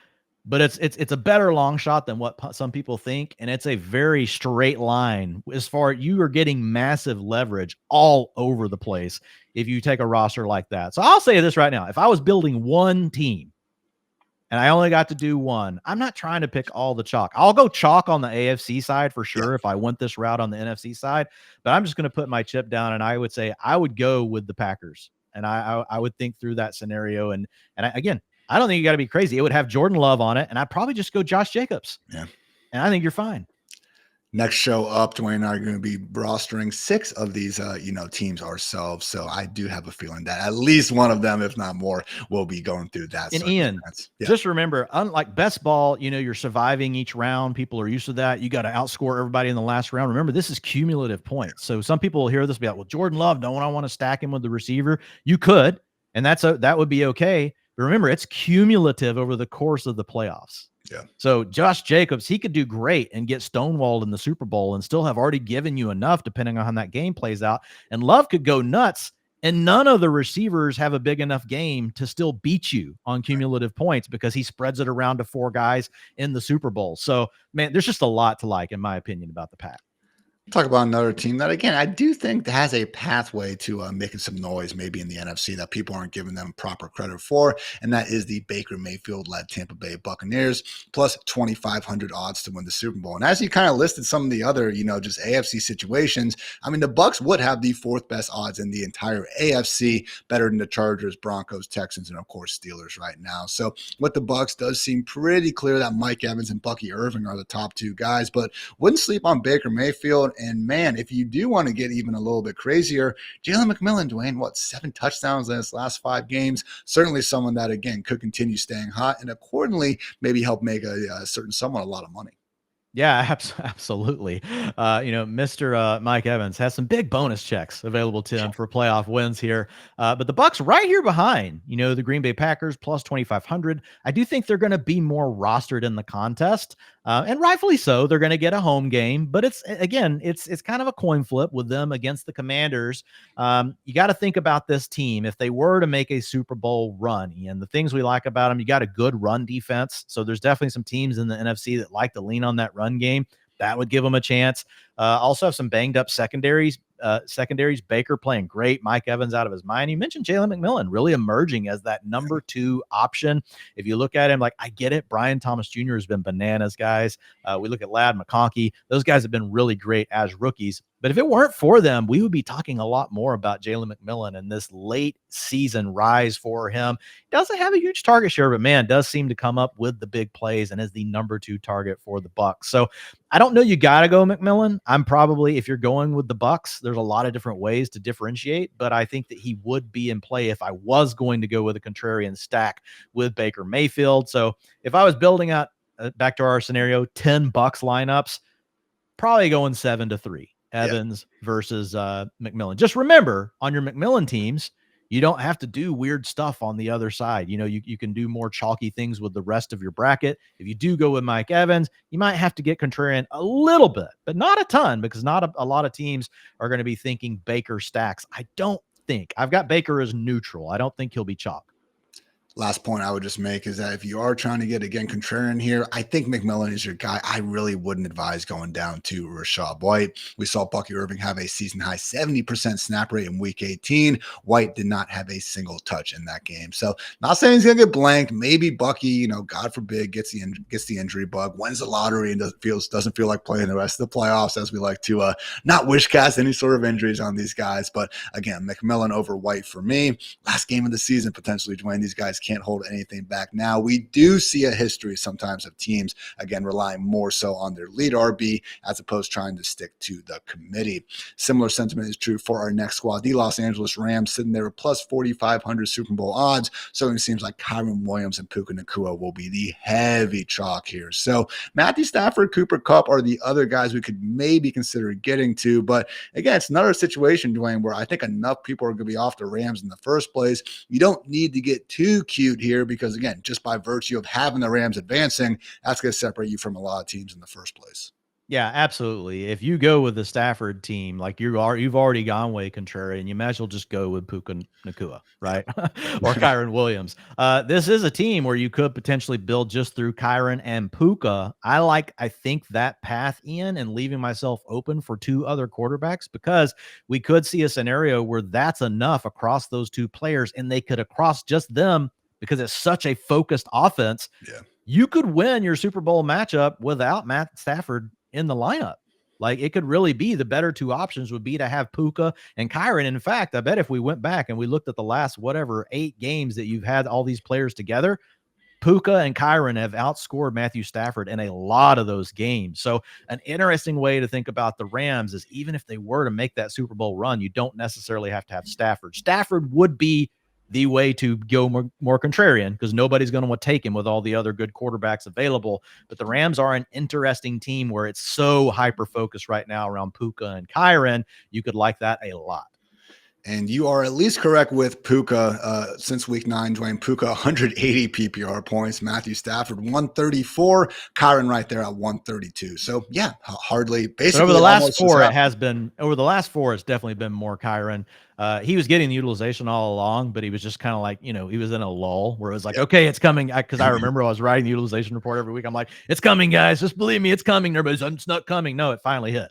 Speaker 2: but it's a better long shot than what some people think. And it's a very straight line as far you are getting massive leverage all over the place if you take a roster like that. So I'll say this right now. If I was building one team and I only got to do one, I'm not trying to pick all the chalk. I'll go chalk on the AFC side for sure if I went this route on the NFC side, but I'm just going to put my chip down and I would say I would go with the Packers. And I would think through that scenario. And again, I don't think you got to be crazy. It would have Jordan Love on it, and I'd probably just go Josh Jacobs.
Speaker 1: Yeah.
Speaker 2: And I think you're fine.
Speaker 1: Next show up, Dwayne and I are going to be rostering 6 of these, teams ourselves. So I do have a feeling that at least one of them, if not more, will be going through that.
Speaker 2: And Ian, just remember, unlike best ball, you're surviving each round. People are used to that. You got to outscore everybody in the last round. Remember, this is cumulative points. So some people will hear this and be like, well, Jordan Love, don't I want to stack him with the receiver? You could, and that would be okay. But remember, it's cumulative over the course of the playoffs.
Speaker 1: Yeah.
Speaker 2: So Josh Jacobs, he could do great and get stonewalled in the Super Bowl and still have already given you enough depending on how that game plays out. And Love could go nuts, and none of the receivers have a big enough game to still beat you on cumulative points because he spreads it around to 4 guys in the Super Bowl. So, man, there's just a lot to like, in my opinion, about the Pack.
Speaker 1: Talk about another team that, again, I do think has a pathway to making some noise maybe in the NFC that people aren't giving them proper credit for, and that is the Baker Mayfield-led Tampa Bay Buccaneers, plus 2,500 odds to win the Super Bowl. And as you kind of listed some of the other, just AFC situations, I mean, the Bucs would have the 4th best odds in the entire AFC, better than the Chargers, Broncos, Texans, and, of course, Steelers right now. So with the Bucs, does seem pretty clear that Mike Evans and Bucky Irving are the top 2 guys, but wouldn't sleep on Baker Mayfield. And man, if you do want to get even a little bit crazier, Jalen McMillan, Dwayne, 7 touchdowns in his last 5 games? Certainly someone that, again, could continue staying hot and accordingly maybe help make a certain someone a lot of money.
Speaker 2: Yeah, absolutely. Mr. Mike Evans has some big bonus checks available to him for playoff wins here. But the Bucs right here behind, the Green Bay Packers plus 2,500. I do think they're going to be more rostered in the contest. And rightfully so. They're going to get a home game, but it's kind of a coin flip with them against the Commanders. You got to think about this team. If they were to make a Super Bowl run, and the things we like about them, you got a good run defense. So there's definitely some teams in the NFC that like to lean on that run game. That would give them a chance. Also have some banged up secondaries. Baker playing great. Mike Evans out of his mind. You mentioned Jalen McMillan really emerging as that number 2 option. If you look at him, like, I get it. Brian Thomas Jr. has been bananas, guys. We look at Ladd McConkey. Those guys have been really great as rookies. But if it weren't for them, we would be talking a lot more about Jalen McMillan and this late season rise for him. Doesn't have a huge target share, but man, does seem to come up with the big plays and is the number 2 target for the Bucs. So I don't know. You got to go McMillan. I'm probably, if you're going with the Bucs, there's a lot of different ways to differentiate, but I think that he would be in play if I was going to go with a contrarian stack with Baker Mayfield. So if I was building out, back to our scenario, 10 Bucs lineups, probably going 7-3 Evans versus McMillan. Just remember, on your McMillan teams, you don't have to do weird stuff on the other side. You can do more chalky things with the rest of your bracket. If you do go with Mike Evans, you might have to get contrarian a little bit, but not a ton, because not a lot of teams are going to be thinking Baker stacks. I don't think. I've got Baker as neutral. I don't think he'll be chalk.
Speaker 1: Last point I would just make is that if you are trying to get, again, contrarian here, I think McMillan is your guy. I really wouldn't advise going down to Rachaad White. We saw Bucky Irving have a season-high 70% snap rate in Week 18. White did not have a single touch in that game. So not saying he's going to get blanked. Maybe Bucky, God forbid, gets the injury bug, wins the lottery, and doesn't feel like playing the rest of the playoffs, as we like to not wish cast any sort of injuries on these guys. But again, McMillan over White for me. Last game of the season, potentially, Dwayne. These guys can't hold anything back. Now, we do see a history sometimes of teams, again, relying more so on their lead RB as opposed to trying to stick to the committee. Similar sentiment is true for our next squad. The Los Angeles Rams sitting there with plus 4,500 Super Bowl odds. So it seems like Kyren Williams and Puka Nacua will be the heavy chalk here. So Matthew Stafford, Cooper Kupp are the other guys we could maybe consider getting to. But again, it's another situation, Dwayne, where I think enough people are going to be off the Rams in the first place. You don't need to get too cute here because, again, just by virtue of having the Rams advancing, that's going to separate you from a lot of teams in the first place.
Speaker 2: Yeah, absolutely. If you go with the Stafford team, like you've already gone way contrary, and you might as well just go with Puka Nacua, right? Or Kyren Williams. This is a team where you could potentially build just through Kyren and Puka. I think that path in and leaving myself open for 2 other quarterbacks, because we could see a scenario where that's enough across those 2 players, and they could across just them, because it's such a focused offense.
Speaker 1: Yeah.
Speaker 2: You could win your Super Bowl matchup without Matt Stafford in the lineup. Like, it could really be the better 2 options would be to have Puka and Kyren. In fact, I bet if we went back and we looked at the last 8 games that you've had all these players together, Puka and Kyren have outscored Matthew Stafford in a lot of those games. So an interesting way to think about the Rams is, even if they were to make that Super Bowl run, you don't necessarily have to have Stafford. Stafford would be the way to go more contrarian, because nobody's going to want to take him with all the other good quarterbacks available. But the Rams are an interesting team where it's so hyper-focused right now around Puka and Kyren. You could like that a lot.
Speaker 1: And you are at least correct with Puka since week 9, Dwayne. Puka, 180 PPR points. Matthew Stafford, 134. Kyren right there at 132. So, yeah, hardly. Basically,
Speaker 2: but over the last 4, it's definitely been more Kyren. He was getting the utilization all along, but he was just kind of like, he was in a lull where it was like, okay, it's coming. Because I remember I was writing the utilization report every week. I'm like, it's coming, guys. Just believe me, it's coming. Everybody's like, it's not coming. No, it finally hit.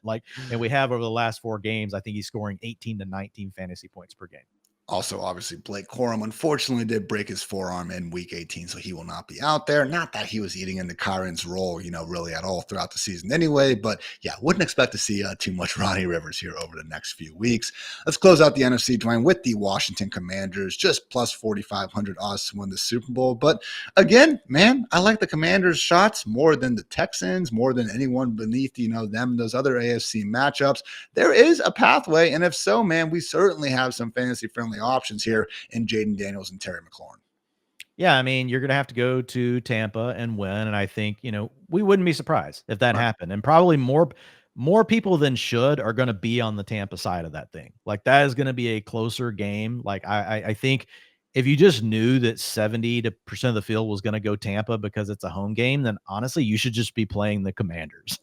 Speaker 2: And we have over the last 4 games, I think he's scoring 18 to 19 fantasy points per game.
Speaker 1: Also, obviously, Blake Corum unfortunately did break his forearm in week 18, so he will not be out there. Not that he was eating into Kyren's role, really at all throughout the season anyway. But yeah, wouldn't expect to see too much Ronnie Rivers here over the next few weeks. Let's close out the NFC, Dwayne, with the Washington Commanders, just plus 4,500 odds to win the Super Bowl. But again, man, I like the Commanders' shots more than the Texans, more than anyone beneath, them, those other AFC matchups. There is a pathway, and if so, man, we certainly have some fantasy-friendly options here in Jaden Daniels and Terry McLaurin.
Speaker 2: Yeah, I mean, you're going to have to go to Tampa and win, and I think, we wouldn't be surprised if that happened. And probably more people than should are going to be on the Tampa side of that thing. Like, that is going to be a closer game. Like, I think if you just knew that 70% of the field was going to go Tampa because it's a home game, then honestly, you should just be playing the Commanders,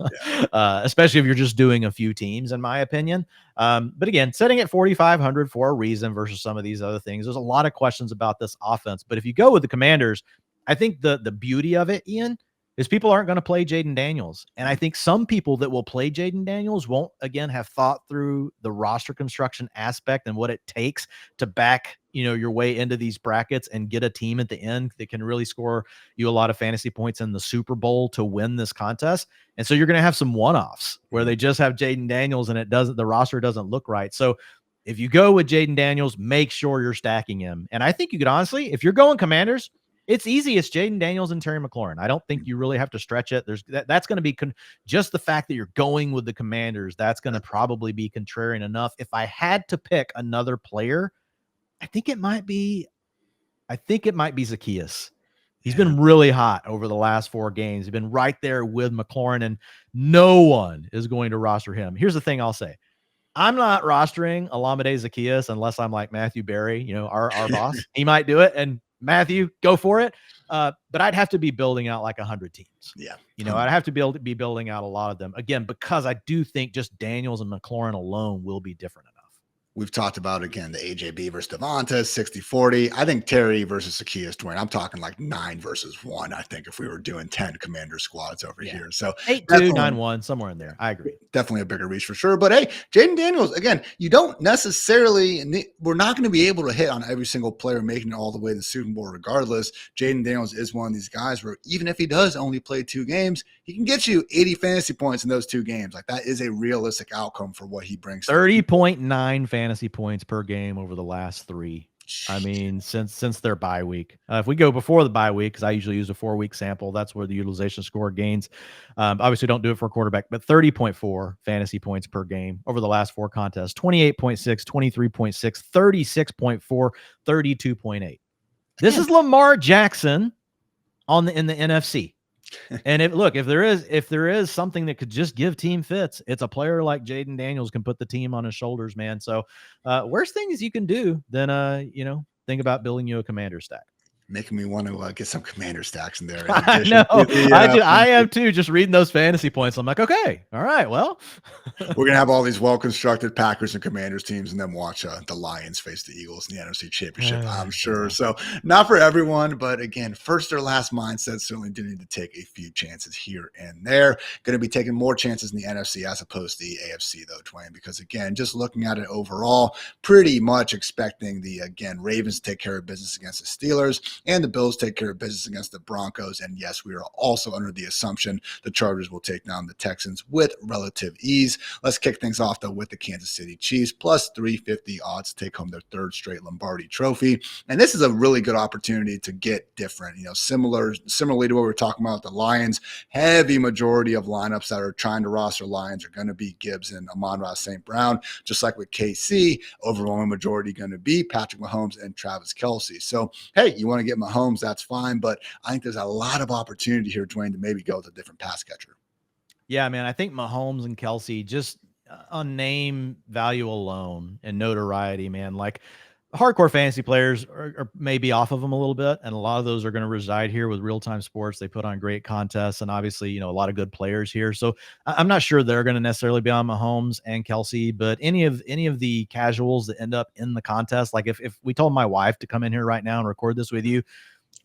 Speaker 2: especially if you're just doing a few teams, in my opinion. But again, setting at 4,500 for a reason versus some of these other things. There's a lot of questions about this offense, but if you go with the Commanders, I think the beauty of it, Ian, is people aren't going to play Jaden Daniels. And I think some people that will play Jaden Daniels won't, again, have thought through the roster construction aspect and what it takes to back, your way into these brackets and get a team at the end that can really score you a lot of fantasy points in the Super Bowl to win this contest. And so you're going to have some one-offs where they just have Jaden Daniels and the roster doesn't look right. So if you go with Jaden Daniels, make sure you're stacking him. And I think you could honestly, if you're going Commanders, it's easy. It's Jaden Daniels and Terry McLaurin. I don't think you really have to stretch it. That's going to be just the fact that you're going with the Commanders. That's going to probably be contrarian enough. If I had to pick another player, I think it might be Zacchaeus. He's been really hot over the last 4 games. He's been right there with McLaurin, and no one is going to roster him. Here's the thing I'll say. I'm not rostering Olamide Zacchaeus unless I'm like Matthew Berry, our boss. He might do it, and Matthew, go for it. But I'd have to be building out like 100 teams.
Speaker 1: Yeah.
Speaker 2: I'd have to be building out a lot of them. Again, because I do think just Daniels and McLaurin alone will be different enough.
Speaker 1: We've talked about, again, the AJB versus Devonta, 60-40. I think Terry versus Zacchaeus, Dwain, I'm talking like 9 versus 1, I think, if we were doing 10 Commander squads over here. So
Speaker 2: 8-2, 9-1, somewhere in there. I agree.
Speaker 1: Definitely a bigger reach for sure. But hey, Jaden Daniels, again, you don't necessarily we're not going to be able to hit on every single player making it all the way to the Super Bowl regardless. Jaden Daniels is one of these guys where even if he does only play 2 games, he can get you 80 fantasy points in those 2 games. Like, that is a realistic outcome for what he brings.
Speaker 2: 30.9 fantasy points per game over the last 3. I mean, since their bye week. If we go before the bye week, because I usually use a 4-week sample, that's where the utilization score gains. Obviously, don't do it for a quarterback, but 30.4 fantasy points per game over the last 4 contests: 28.6, 23.6, 36.4, 32.8. This is Lamar Jackson in the NFC. And if there is something that could just give team fits, it's a player like Jaden Daniels can put the team on his shoulders, man. So worse things you can do than think about building you a commander stack.
Speaker 1: Making me want to get some commander stacks in there.
Speaker 2: I know. I am too. Just reading those fantasy points, I'm like, okay, all right, well.
Speaker 1: We're gonna have all these well-constructed Packers and Commanders teams, and then watch the Lions face the Eagles in the NFC Championship. I'm sure. So not for everyone, but again, first or last mindset. Certainly do need to take a few chances here and there. Going to be taking more chances in the NFC as opposed to the AFC, though, Dwain, because again, just looking at it overall, pretty much expecting the Ravens to take care of business against the Steelers, and the Bills take care of business against the Broncos. And yes, we are also under the assumption the Chargers will take down the Texans with relative ease. Let's kick things off, though, with the Kansas City Chiefs, plus 350 odds to take home their 3rd straight Lombardi trophy. And this is a really good opportunity to get different. Similarly to what we were talking about with the Lions, heavy majority of lineups that are trying to roster Lions are going to be Gibbs and Amon-Ra St. Brown. Just like with KC, overwhelming majority going to be Patrick Mahomes and Travis Kelce. So, hey, you want to get Mahomes, that's fine. But I think there's a lot of opportunity here, Dwain, to maybe go with a different pass catcher.
Speaker 2: Yeah, man, I think Mahomes and Kelce, just on name value alone and notoriety, man, like hardcore fantasy players are maybe off of them a little bit. And a lot of those are going to reside here with Real-Time Sports. They put on great contests and obviously, a lot of good players here. So I'm not sure they're going to necessarily be on Mahomes and Kelce, but any of the casuals that end up in the contest, like if we told my wife to come in here right now and record this with you,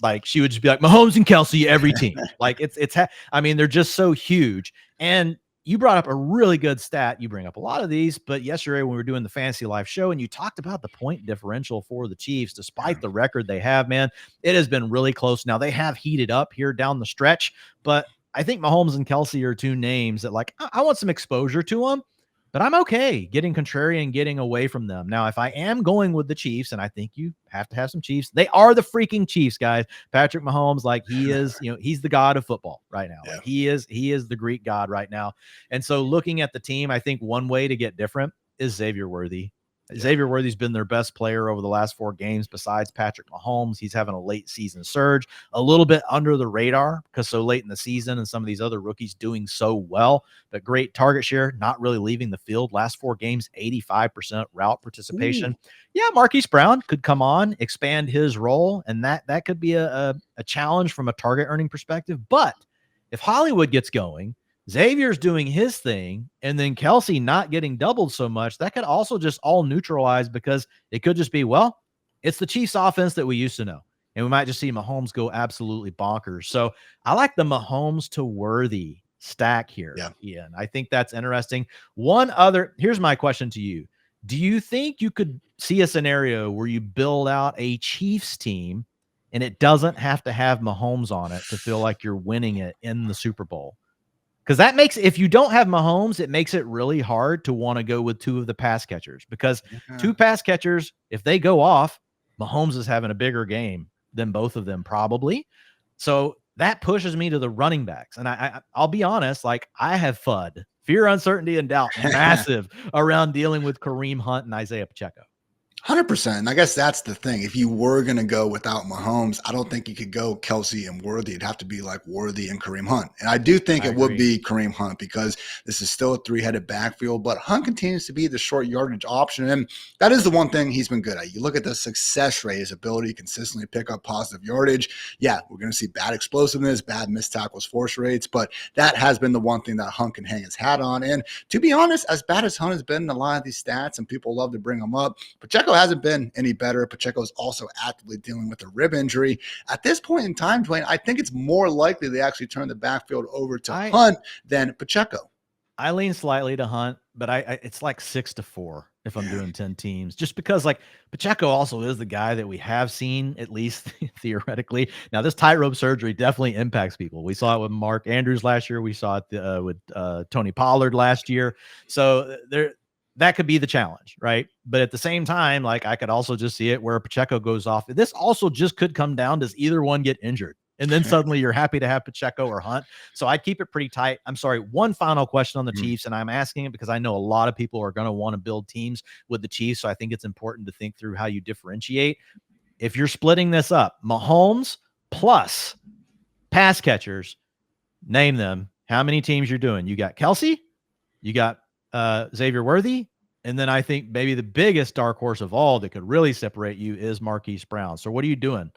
Speaker 2: like she would just be like Mahomes and Kelce, every team. Like they're just so huge. And you brought up a really good stat. You bring up a lot of these, but yesterday when we were doing the FantasyLife show and you talked about the point differential for the Chiefs, despite the record they have, man, it has been really close. Now they have heated up here down the stretch, but I think Mahomes and Kelce are 2 names that like, I want some exposure to them. But I'm okay getting contrarian, getting away from them. Now, if I am going with the Chiefs, and I think you have to have some Chiefs, they are the freaking Chiefs, guys. Patrick Mahomes, like he is, he's the god of football right now.
Speaker 1: Yeah.
Speaker 2: Like he is the Greek god right now. And so looking at the team, I think one way to get different is Xavier Worthy. Xavier Worthy's been their best player over the last 4 games besides Patrick Mahomes. He's having a late season surge, a little bit under the radar because so late in the season and some of these other rookies doing so well, but great target share, not really leaving the field. Last 4 games, 85% route participation. Ooh. Yeah, Marquise Brown could come on, expand his role, and that could be a challenge from a target earning perspective. But if Hollywood gets going, Xavier's doing his thing, and then Kelsey not getting doubled so much, that could also just all neutralize because it could just be, well, it's the Chiefs offense that we used to know. And we might just see Mahomes go absolutely bonkers. So I like the Mahomes to Worthy stack here, Ian. I think that's interesting. Here's my question to you. Do you think you could see a scenario where you build out a Chiefs team and it doesn't have to have Mahomes on it to feel like you're winning it in the Super Bowl? Because that makes, if you don't have Mahomes, it makes it really hard to want to go with 2 of the pass catchers, because 2 pass catchers, if they go off, Mahomes is having a bigger game than both of them probably. So that pushes me to the running backs. And I'll be honest, like, I have FUD, fear, uncertainty, and doubt massive around dealing with Kareem Hunt and Isaiah Pacheco.
Speaker 1: 100%. And I guess that's the thing. If you were going to go without Mahomes, I don't think you could go Kelsey and Worthy. It'd have to be like Worthy and Kareem Hunt. And I do think it would be Kareem Hunt, because this is still a 3-headed backfield, but Hunt continues to be the short yardage option. And that is the one thing he's been good at. You look at the success rate, his ability to consistently pick up positive yardage. Yeah, we're going to see bad explosiveness, bad missed tackles, force rates, but that has been the one thing that Hunt can hang his hat on. And to be honest, as bad as Hunt has been in a lot of these stats, and people love to bring him up, Pacheco hasn't been any better. Pacheco is also actively dealing with a rib injury. At this point in time, Dwayne, I think it's more likely they actually turn the backfield over to Hunt than Pacheco.
Speaker 2: I lean slightly to Hunt, but it's like 6-4 if I'm doing 10 teams, just because like Pacheco also is the guy that we have seen, at least theoretically. Now, this tightrope surgery definitely impacts people. We saw it with Mark Andrews last year. We saw it with Tony Pollard last year. So that could be the challenge, right? But at the same time, like, I could also just see it where Pacheco goes off. This also just could come down, does either one get injured? And then suddenly you're happy to have Pacheco or Hunt. So I'd keep it pretty tight. I'm sorry, one final question on the Chiefs, and I'm asking it because I know a lot of people are going to want to build teams with the Chiefs. So I think it's important to think through how you differentiate. If you're splitting this up, Mahomes plus pass catchers, name them. How many teams you're doing? You got Kelsey, you got Xavier Worthy, and then I think maybe the biggest dark horse of all that could really separate you is Marquise Brown. So what are you doing?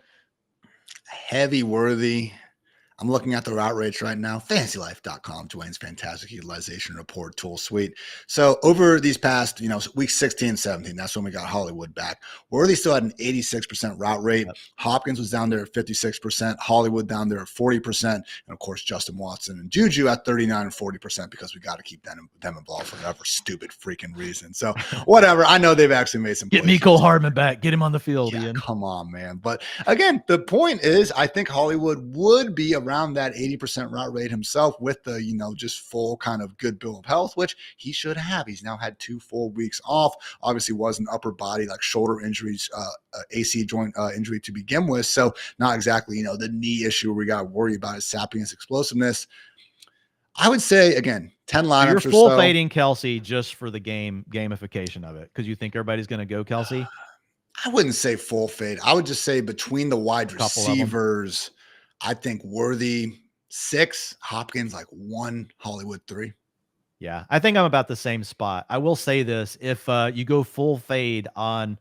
Speaker 1: Heavy Worthy. I'm looking at the route rates right now. FantasyLife.com, Dwayne's fantastic utilization report tool suite. So over these past, week 16, 17, that's when we got Hollywood back. Worthy still had an 86% route rate. Yep. Hopkins was down there at 56%. Hollywood down there at 40%. And of course, Justin Watson and Juju at 39 and 40%, because we got to keep them involved for whatever stupid freaking reason. So whatever. I know they've actually made some
Speaker 2: Get Mecole Hardman back. Get him on the field, Ian.
Speaker 1: Come on, man. But again, the point is, I think Hollywood would be around that 80% route rate himself with the, just full kind of good bill of health, which he should have. He's now had 2 full weeks off. Obviously was an upper body, like shoulder injuries, AC joint injury to begin with. So not exactly, the knee issue where we got to worry about his sappiness, explosiveness. I would say, again, 10 lineups. You're
Speaker 2: full fading Kelsey just for the gamification of it, because you think everybody's going to go Kelsey?
Speaker 1: I wouldn't say full fade. I would just say between the wide receivers, I think Worthy 6, Hopkins like 1, Hollywood 3.
Speaker 2: Yeah, I think I'm about the same spot. I will say this: if you go full fade on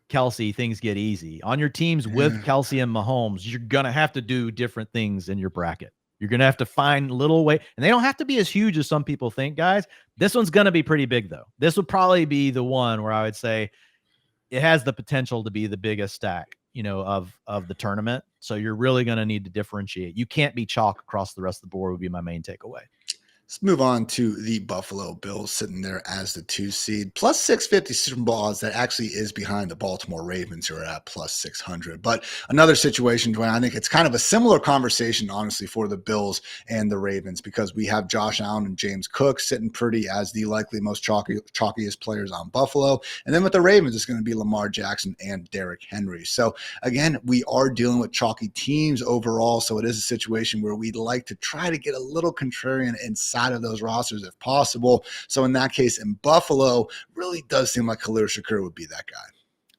Speaker 2: Kelsey, things get easy. On your teams with Kelsey and Mahomes, you're gonna have to do different things in your bracket. You're gonna have to find little way, and they don't have to be as huge as some people think, guys. This one's gonna be pretty big, though. This would probably be the one where I would say it has the potential to be the biggest stack, of the tournament. So you're really going to need to differentiate. You can't be chalk across the rest of the board would be my main takeaway.
Speaker 1: Let's move on to the Buffalo Bills, sitting there as the 2 seed, plus 650 Super Bowl odds. That actually is behind the Baltimore Ravens, who are at plus 600. But another situation, Dwayne, I think it's kind of a similar conversation, honestly, for the Bills and the Ravens, because we have Josh Allen and James Cook sitting pretty as the likely most chalkiest players on Buffalo. And then with the Ravens, it's going to be Lamar Jackson and Derrick Henry. So again, we are dealing with chalky teams overall. So it is a situation where we'd like to try to get a little contrarian inside outside of those rosters if possible. So in that case, in Buffalo, really does seem like Khalil Shakir would be that guy.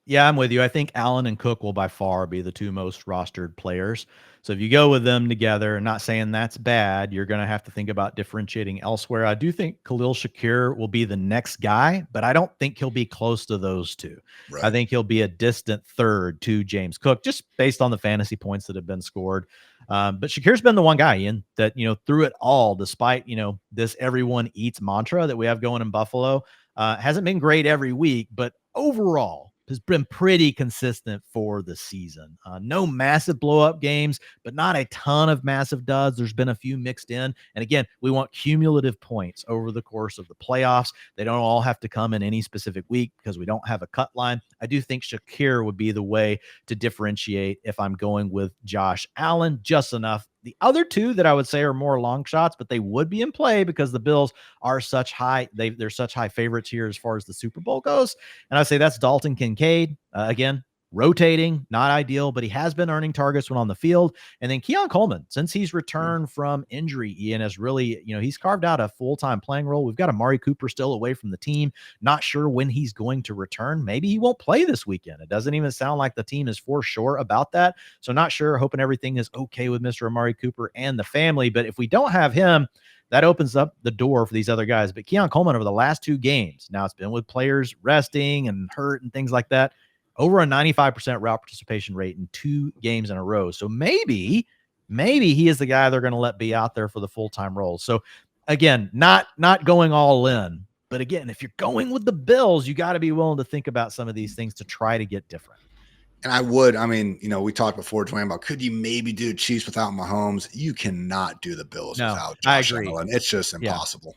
Speaker 2: Yeah, I'm with you. I think Allen and Cook will by far be the two most rostered players. So if you go with them together, and not saying that's bad, you're going to have to think about differentiating elsewhere. I do think Khalil Shakir will be the next guy, but I don't think he'll be close to those two.
Speaker 1: Right.
Speaker 2: I think he'll be a distant third to James Cook, just based on the fantasy points that have been scored. But Shakir's been the one guy, Ian, that, through it all, despite, this everyone eats mantra that we have going in Buffalo, hasn't been great every week, but overall, has been pretty consistent for the season. No massive blow up games, but not a ton of massive duds. There's been a few mixed in. And again, we want cumulative points over the course of the playoffs. They don't all have to come in any specific week because we don't have a cut line. I do think Shakir would be the way to differentiate if I'm going with Josh Allen, just enough. The other two that I would say are more long shots, but they would be in play because the Bills are such high. They're such high favorites here as far as the Super Bowl goes. And I say that's Dalton Kincaid. Again, rotating, not ideal, but he has been earning targets when on the field. And then Keon Coleman, since he's returned from injury, Ian has really, he's carved out a full-time playing role. We've got Amari Cooper still away from the team. Not sure when he's going to return. Maybe he won't play this weekend. It doesn't even sound like the team is for sure about that. So not sure, hoping everything is okay with Mr. Amari Cooper and the family. But if we don't have him, that opens up the door for these other guys. But Keon Coleman over the last two games, now it's been with players resting and hurt and things like that, over a 95% route participation rate in 2 games in a row. So maybe he is the guy they're going to let be out there for the full-time role. So again, not going all in, but again, if you're going with the Bills, you got to be willing to think about some of these things to try to get different.
Speaker 1: And we talked before, Dwain, about could you maybe do Chiefs without Mahomes? You cannot do the Bills without Josh Allen. It's just impossible.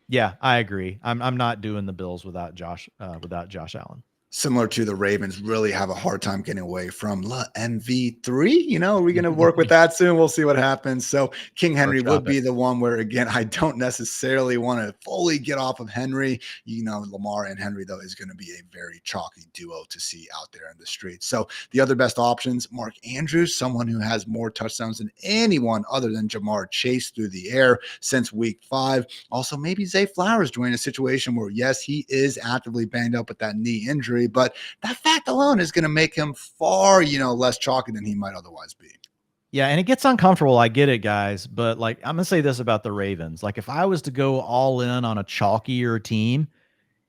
Speaker 2: Yeah, I agree. I'm not doing the Bills without Josh Allen.
Speaker 1: Similar to the Ravens, really have a hard time getting away from MV3. Are we going to work with that soon? We'll see what happens. So King Henry would be the one where, again, I don't necessarily want to fully get off of Henry. Lamar and Henry, though, is going to be a very chalky duo to see out there in the streets. So the other best options, Mark Andrews, someone who has more touchdowns than anyone other than Jamar Chase through the air since week 5. Also, maybe Zay Flowers join a situation where, yes, he is actively banged up with that knee injury, but that fact alone is going to make him far, less chalky than he might otherwise be.
Speaker 2: Yeah, and it gets uncomfortable. I get it, guys, but I'm going to say this about the Ravens. If I was to go all in on a chalkier team,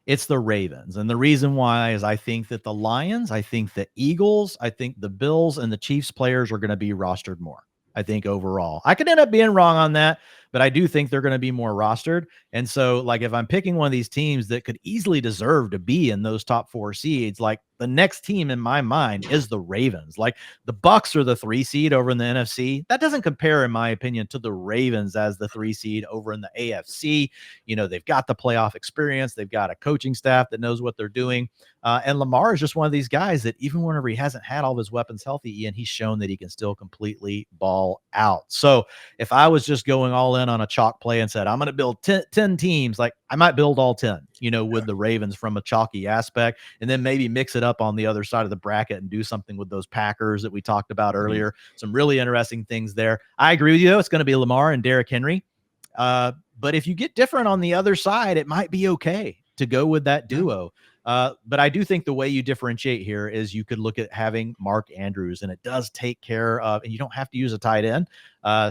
Speaker 2: it's the Ravens. And the reason why is I think that the Lions, I think the Eagles, I think the Bills and the Chiefs players are going to be rostered more. I think overall, I could end up being wrong on that, but I do think they're going to be more rostered. And so if I'm picking one of these teams that could easily deserve to be in those top 4 seeds, the next team in my mind is the Ravens. The Bucks are the 3 seed over in the NFC. That doesn't compare, in my opinion, to the Ravens as the 3 seed over in the AFC. They've got the playoff experience. They've got a coaching staff that knows what they're doing. And Lamar is just one of these guys that even whenever he hasn't had all of his weapons healthy, Ian, he's shown that he can still completely ball out. So if I was just going all in on a chalk play and said, I'm going to build 10 teams, I might build all 10, with the Ravens from a chalky aspect, and then maybe mix it up on the other side of the bracket and do something with those Packers that we talked about earlier. Some really interesting things there. I agree with you, though. It's going to be Lamar and Derrick Henry. But if you get different on the other side, it might be okay to go with that duo. But I do think the way you differentiate here is you could look at having Mark Andrews, and it does take care of, and you don't have to use a tight end.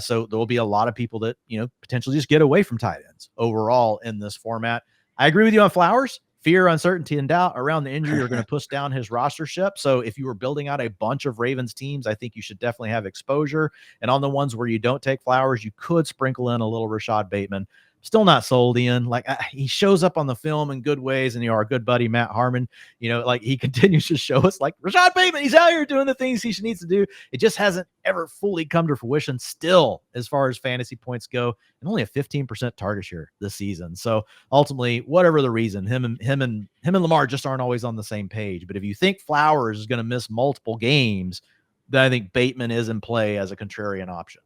Speaker 2: So there will be a lot of people that, potentially just get away from tight ends overall in this format. I agree with you on Flowers. Fear, uncertainty, and doubt around the injury are going to push down his rostership. So if you were building out a bunch of Ravens teams, I think you should definitely have exposure. And on the ones where you don't take Flowers, you could sprinkle in a little Rashad Bateman. Still not sold, Ian. He shows up on the film in good ways, and our good buddy Matt Harmon, he continues to show us Rashad Bateman, he's out here doing the things he needs to do. It just hasn't ever fully come to fruition still as far as fantasy points go, and only a 15% target share this season. So ultimately, whatever the reason, him and Lamar just aren't always on the same page. But if you think Flowers is going to miss multiple games, then I think Bateman is in play as a contrarian option.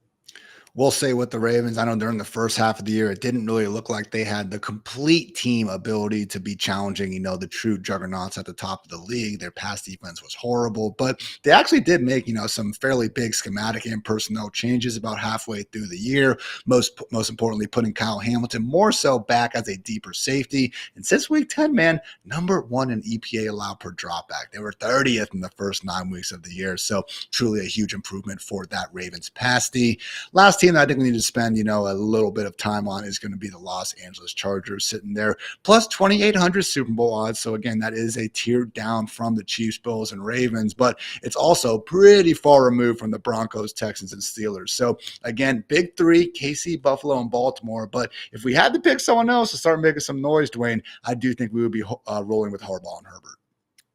Speaker 1: We'll say with the Ravens, I know during the first half of the year, it didn't really look like they had the complete team ability to be challenging, the true juggernauts at the top of the league. Their pass defense was horrible, but they actually did make, some fairly big schematic and personnel changes about halfway through the year. Most importantly, putting Kyle Hamilton more so back as a deeper safety. And since week 10, man, number 1 in EPA allowed per dropback. They were 30th in the first 9 weeks of the year. So truly a huge improvement for that Ravens pass D. Last team that I think we need to spend, a little bit of time on is going to be the Los Angeles Chargers, sitting there plus 2,800 Super Bowl odds. So again, that is a tier down from the Chiefs, Bills, and Ravens, but it's also pretty far removed from the Broncos, Texans, and Steelers. So again, big three, KC, Buffalo, and Baltimore. But if we had to pick someone else to start making some noise, Dwayne, I do think we would be rolling with Harbaugh and Herbert.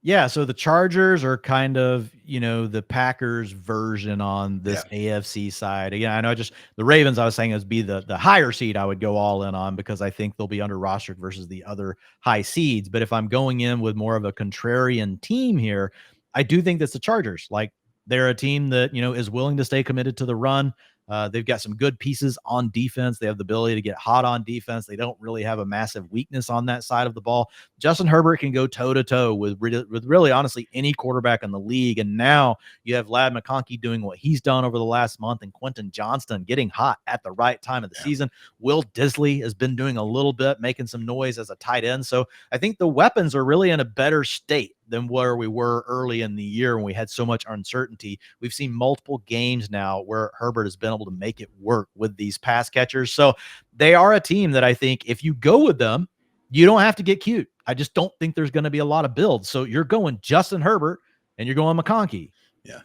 Speaker 2: Yeah, so the Chargers are kind of, the Packers version on this AFC side. Again, I know the Ravens, I was saying, is be the higher seed I would go all in on because I think they'll be under rostered versus the other high seeds. But if I'm going in with more of a contrarian team here, I do think that's the Chargers. Like, they're a team that, is willing to stay committed to the run. They've got some good pieces on defense. They have the ability to get hot on defense. They don't really have a massive weakness on that side of the ball. Justin Herbert can go toe-to-toe with really, honestly, any quarterback in the league. And now you have Ladd McConkey doing what he's done over the last month and Quentin Johnston getting hot at the right time of the season. Will Disley has been doing a little bit, making some noise as a tight end. So I think the weapons are really in a better state than where we were early in the year when we had so much uncertainty. We've seen multiple games now where Herbert has been able to make it work with these pass catchers. So they are a team that I think if you go with them, you don't have to get cute. I just don't think there's going to be a lot of builds. So you're going Justin Herbert and you're going McConkey.
Speaker 1: Yeah.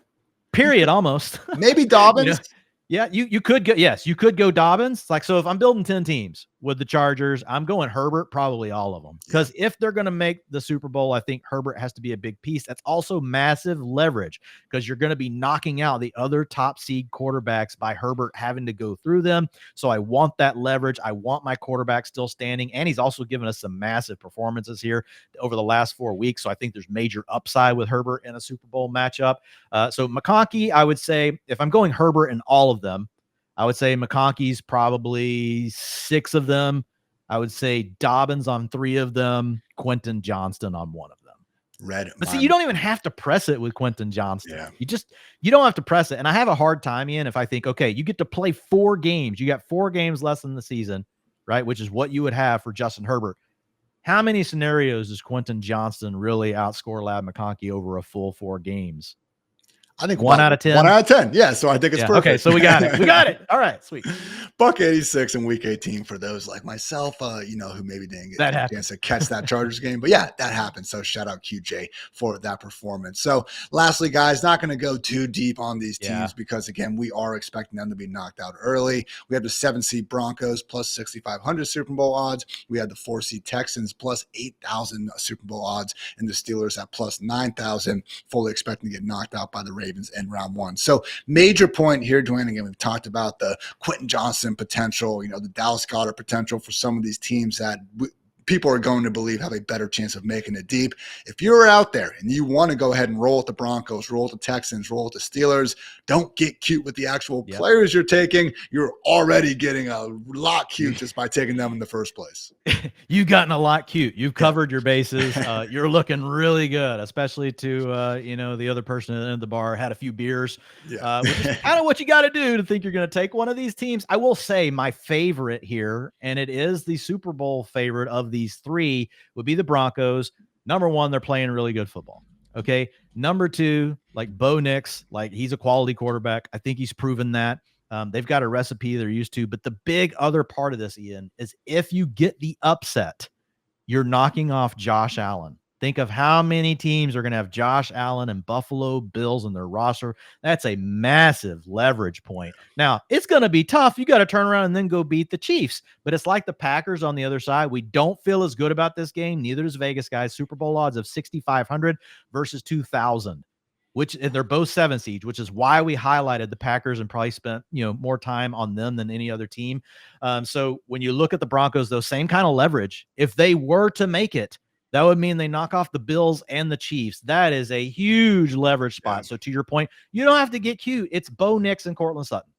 Speaker 2: Period. Almost.
Speaker 1: Maybe Dobbins.
Speaker 2: Yeah, you could go. Yes, you could go Dobbins. Like, so if I'm building 10 teams with the Chargers, I'm going Herbert, probably all of them. Because if they're going to make the Super Bowl, I think Herbert has to be a big piece. That's also massive leverage because you're going to be knocking out the other top seed quarterbacks by Herbert having to go through them. So I want that leverage. I want my quarterback still standing. And he's also given us some massive performances here over the last 4 weeks. So I think there's major upside with Herbert in a Super Bowl matchup. So McConkey, I would say, if I'm going Herbert in all of them, I would say McConkey's probably 6 of them. I would say Dobbins on 3 of them, Quentin Johnston on 1 of them. But see, you don't even have to press it with Quentin Johnston. Yeah. You don't have to press it. And I have a hard time, Ian, if I think, okay, you get to play 4 games. You got 4 games less in the season, right? Which is what you would have for Justin Herbert. How many scenarios does Quentin Johnston really outscore Ladd McConkey over a full 4 games?
Speaker 1: I think
Speaker 2: 1 out of 10.
Speaker 1: 1 out of 10. Yeah. So I think it's perfect.
Speaker 2: Okay. So we got it. We got it. All right. Sweet.
Speaker 1: $1.86 in week 18 for those like myself, who maybe didn't get a chance to catch that Chargers game. But yeah, that happened. So shout out QJ for that performance. So lastly, guys, not going to go too deep on these teams because again, we are expecting them to be knocked out early. We have the 7 seed Broncos plus 6,500 Super Bowl odds. We have the 4 seed Texans plus 8,000 Super Bowl odds and the Steelers at plus 9,000, fully expecting to get knocked out by the Ravens in round 1. So major point here, Dwayne, again, we've talked about the Quentin Johnston potential, the Dallas Goedert potential for some of these teams that people are going to believe have a better chance of making it deep. If you're out there and you want to go ahead and roll with the Broncos, roll with the Texans, roll with the Steelers, don't get cute with the actual players you're taking. You're already getting a lot cute just by taking them in the first place.
Speaker 2: You've gotten a lot cute. You've covered your bases. You're looking really good, especially to, the other person at the bar had a few beers, which is kind of what you got to do to think you're going to take one of these teams. I will say my favorite here, and it is the Super Bowl favorite of these 3, would be the Broncos. Number 1, they're playing really good football. Okay. Number 2, like Bo Nix, like he's a quality quarterback. I think he's proven that. They've got a recipe they're used to. But the big other part of this, Ian, is if you get the upset, you're knocking off Josh Allen. Think of how many teams are going to have Josh Allen and Buffalo Bills in their roster. That's a massive leverage point. Now, it's going to be tough. You got to turn around and then go beat the Chiefs. But it's like the Packers on the other side. We don't feel as good about this game. Neither does Vegas, guys. Super Bowl odds of 6,500 versus 2,000, which they're both 7 seeds, which is why we highlighted the Packers and probably spent, more time on them than any other team. So when you look at the Broncos, those same kind of leverage, if they were to make it, that would mean they knock off the Bills and the Chiefs. That is a huge leverage spot. So to your point, you don't have to get cute. It's Bo Nix and Cortland Sutton.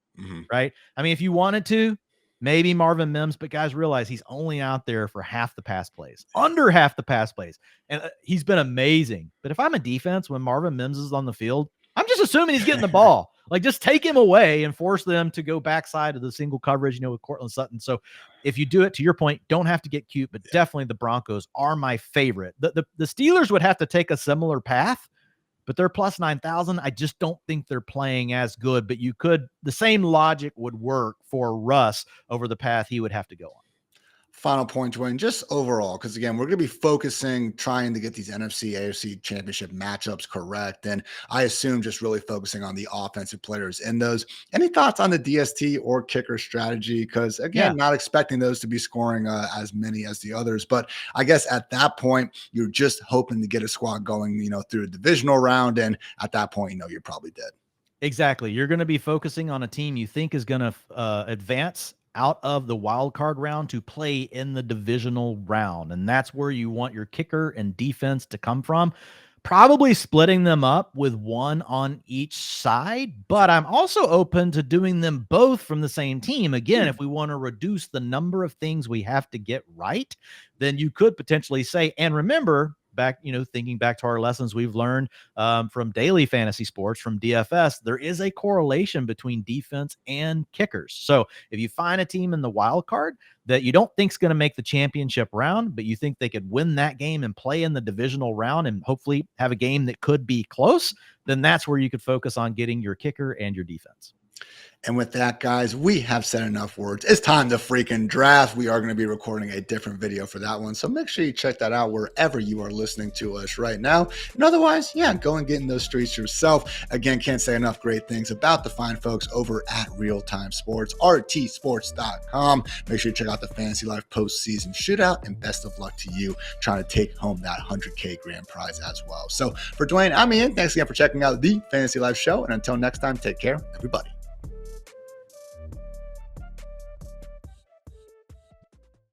Speaker 2: right? I mean, if you wanted to, maybe Marvin Mims, but guys realize he's only out there for half the pass plays, under half the pass plays. And he's been amazing. But if I'm a defense, when Marvin Mims is on the field, I'm just assuming he's getting the ball. Like, just take him away and force them to go backside of the single coverage, with Cortland Sutton. So if you do it, to your point, don't have to get cute, but definitely the Broncos are my favorite. The Steelers would have to take a similar path, but they're plus 9,000. I just don't think they're playing as good, but the same logic would work for Russ over the path he would have to go on.
Speaker 1: Final point, Dwain, just overall, because again, we're going to be focusing, trying to get these NFC, AFC championship matchups correct. And I assume just really focusing on the offensive players in those. Any thoughts on the DST or kicker strategy? Because again, not expecting those to be scoring as many as the others. But I guess at that point, you're just hoping to get a squad going, through a divisional round. And at that point, you're probably dead.
Speaker 2: Exactly. You're going to be focusing on a team you think is going to advance out of the wild card round to play in the divisional round. And that's where you want your kicker and defense to come from. Probably splitting them up with one on each side, but I'm also open to doing them both from the same team. Again, if we want to reduce the number of things we have to get right, then you could potentially say, and remember, thinking back to our lessons we've learned from daily fantasy sports, from DFS, there is a correlation between defense and kickers. So if you find a team in the wild card that you don't think is going to make the championship round, but you think they could win that game and play in the divisional round and hopefully have a game that could be close, then that's where you could focus on getting your kicker and your defense.
Speaker 1: And with that, guys, we have said enough words. It's time to freaking draft. We are going to be recording a different video for that one. So make sure you check that out wherever you are listening to us right now. And otherwise, go and get in those streets yourself. Again, can't say enough great things about the fine folks over at Real Time Sports, rtsports.com. Make sure you check out the FantasyLife Postseason Shootout. And best of luck to you trying to take home that $100K grand prize as well. So for Dwain, I'm Ian. Thanks again for checking out the FantasyLife show. And until next time, take care, everybody.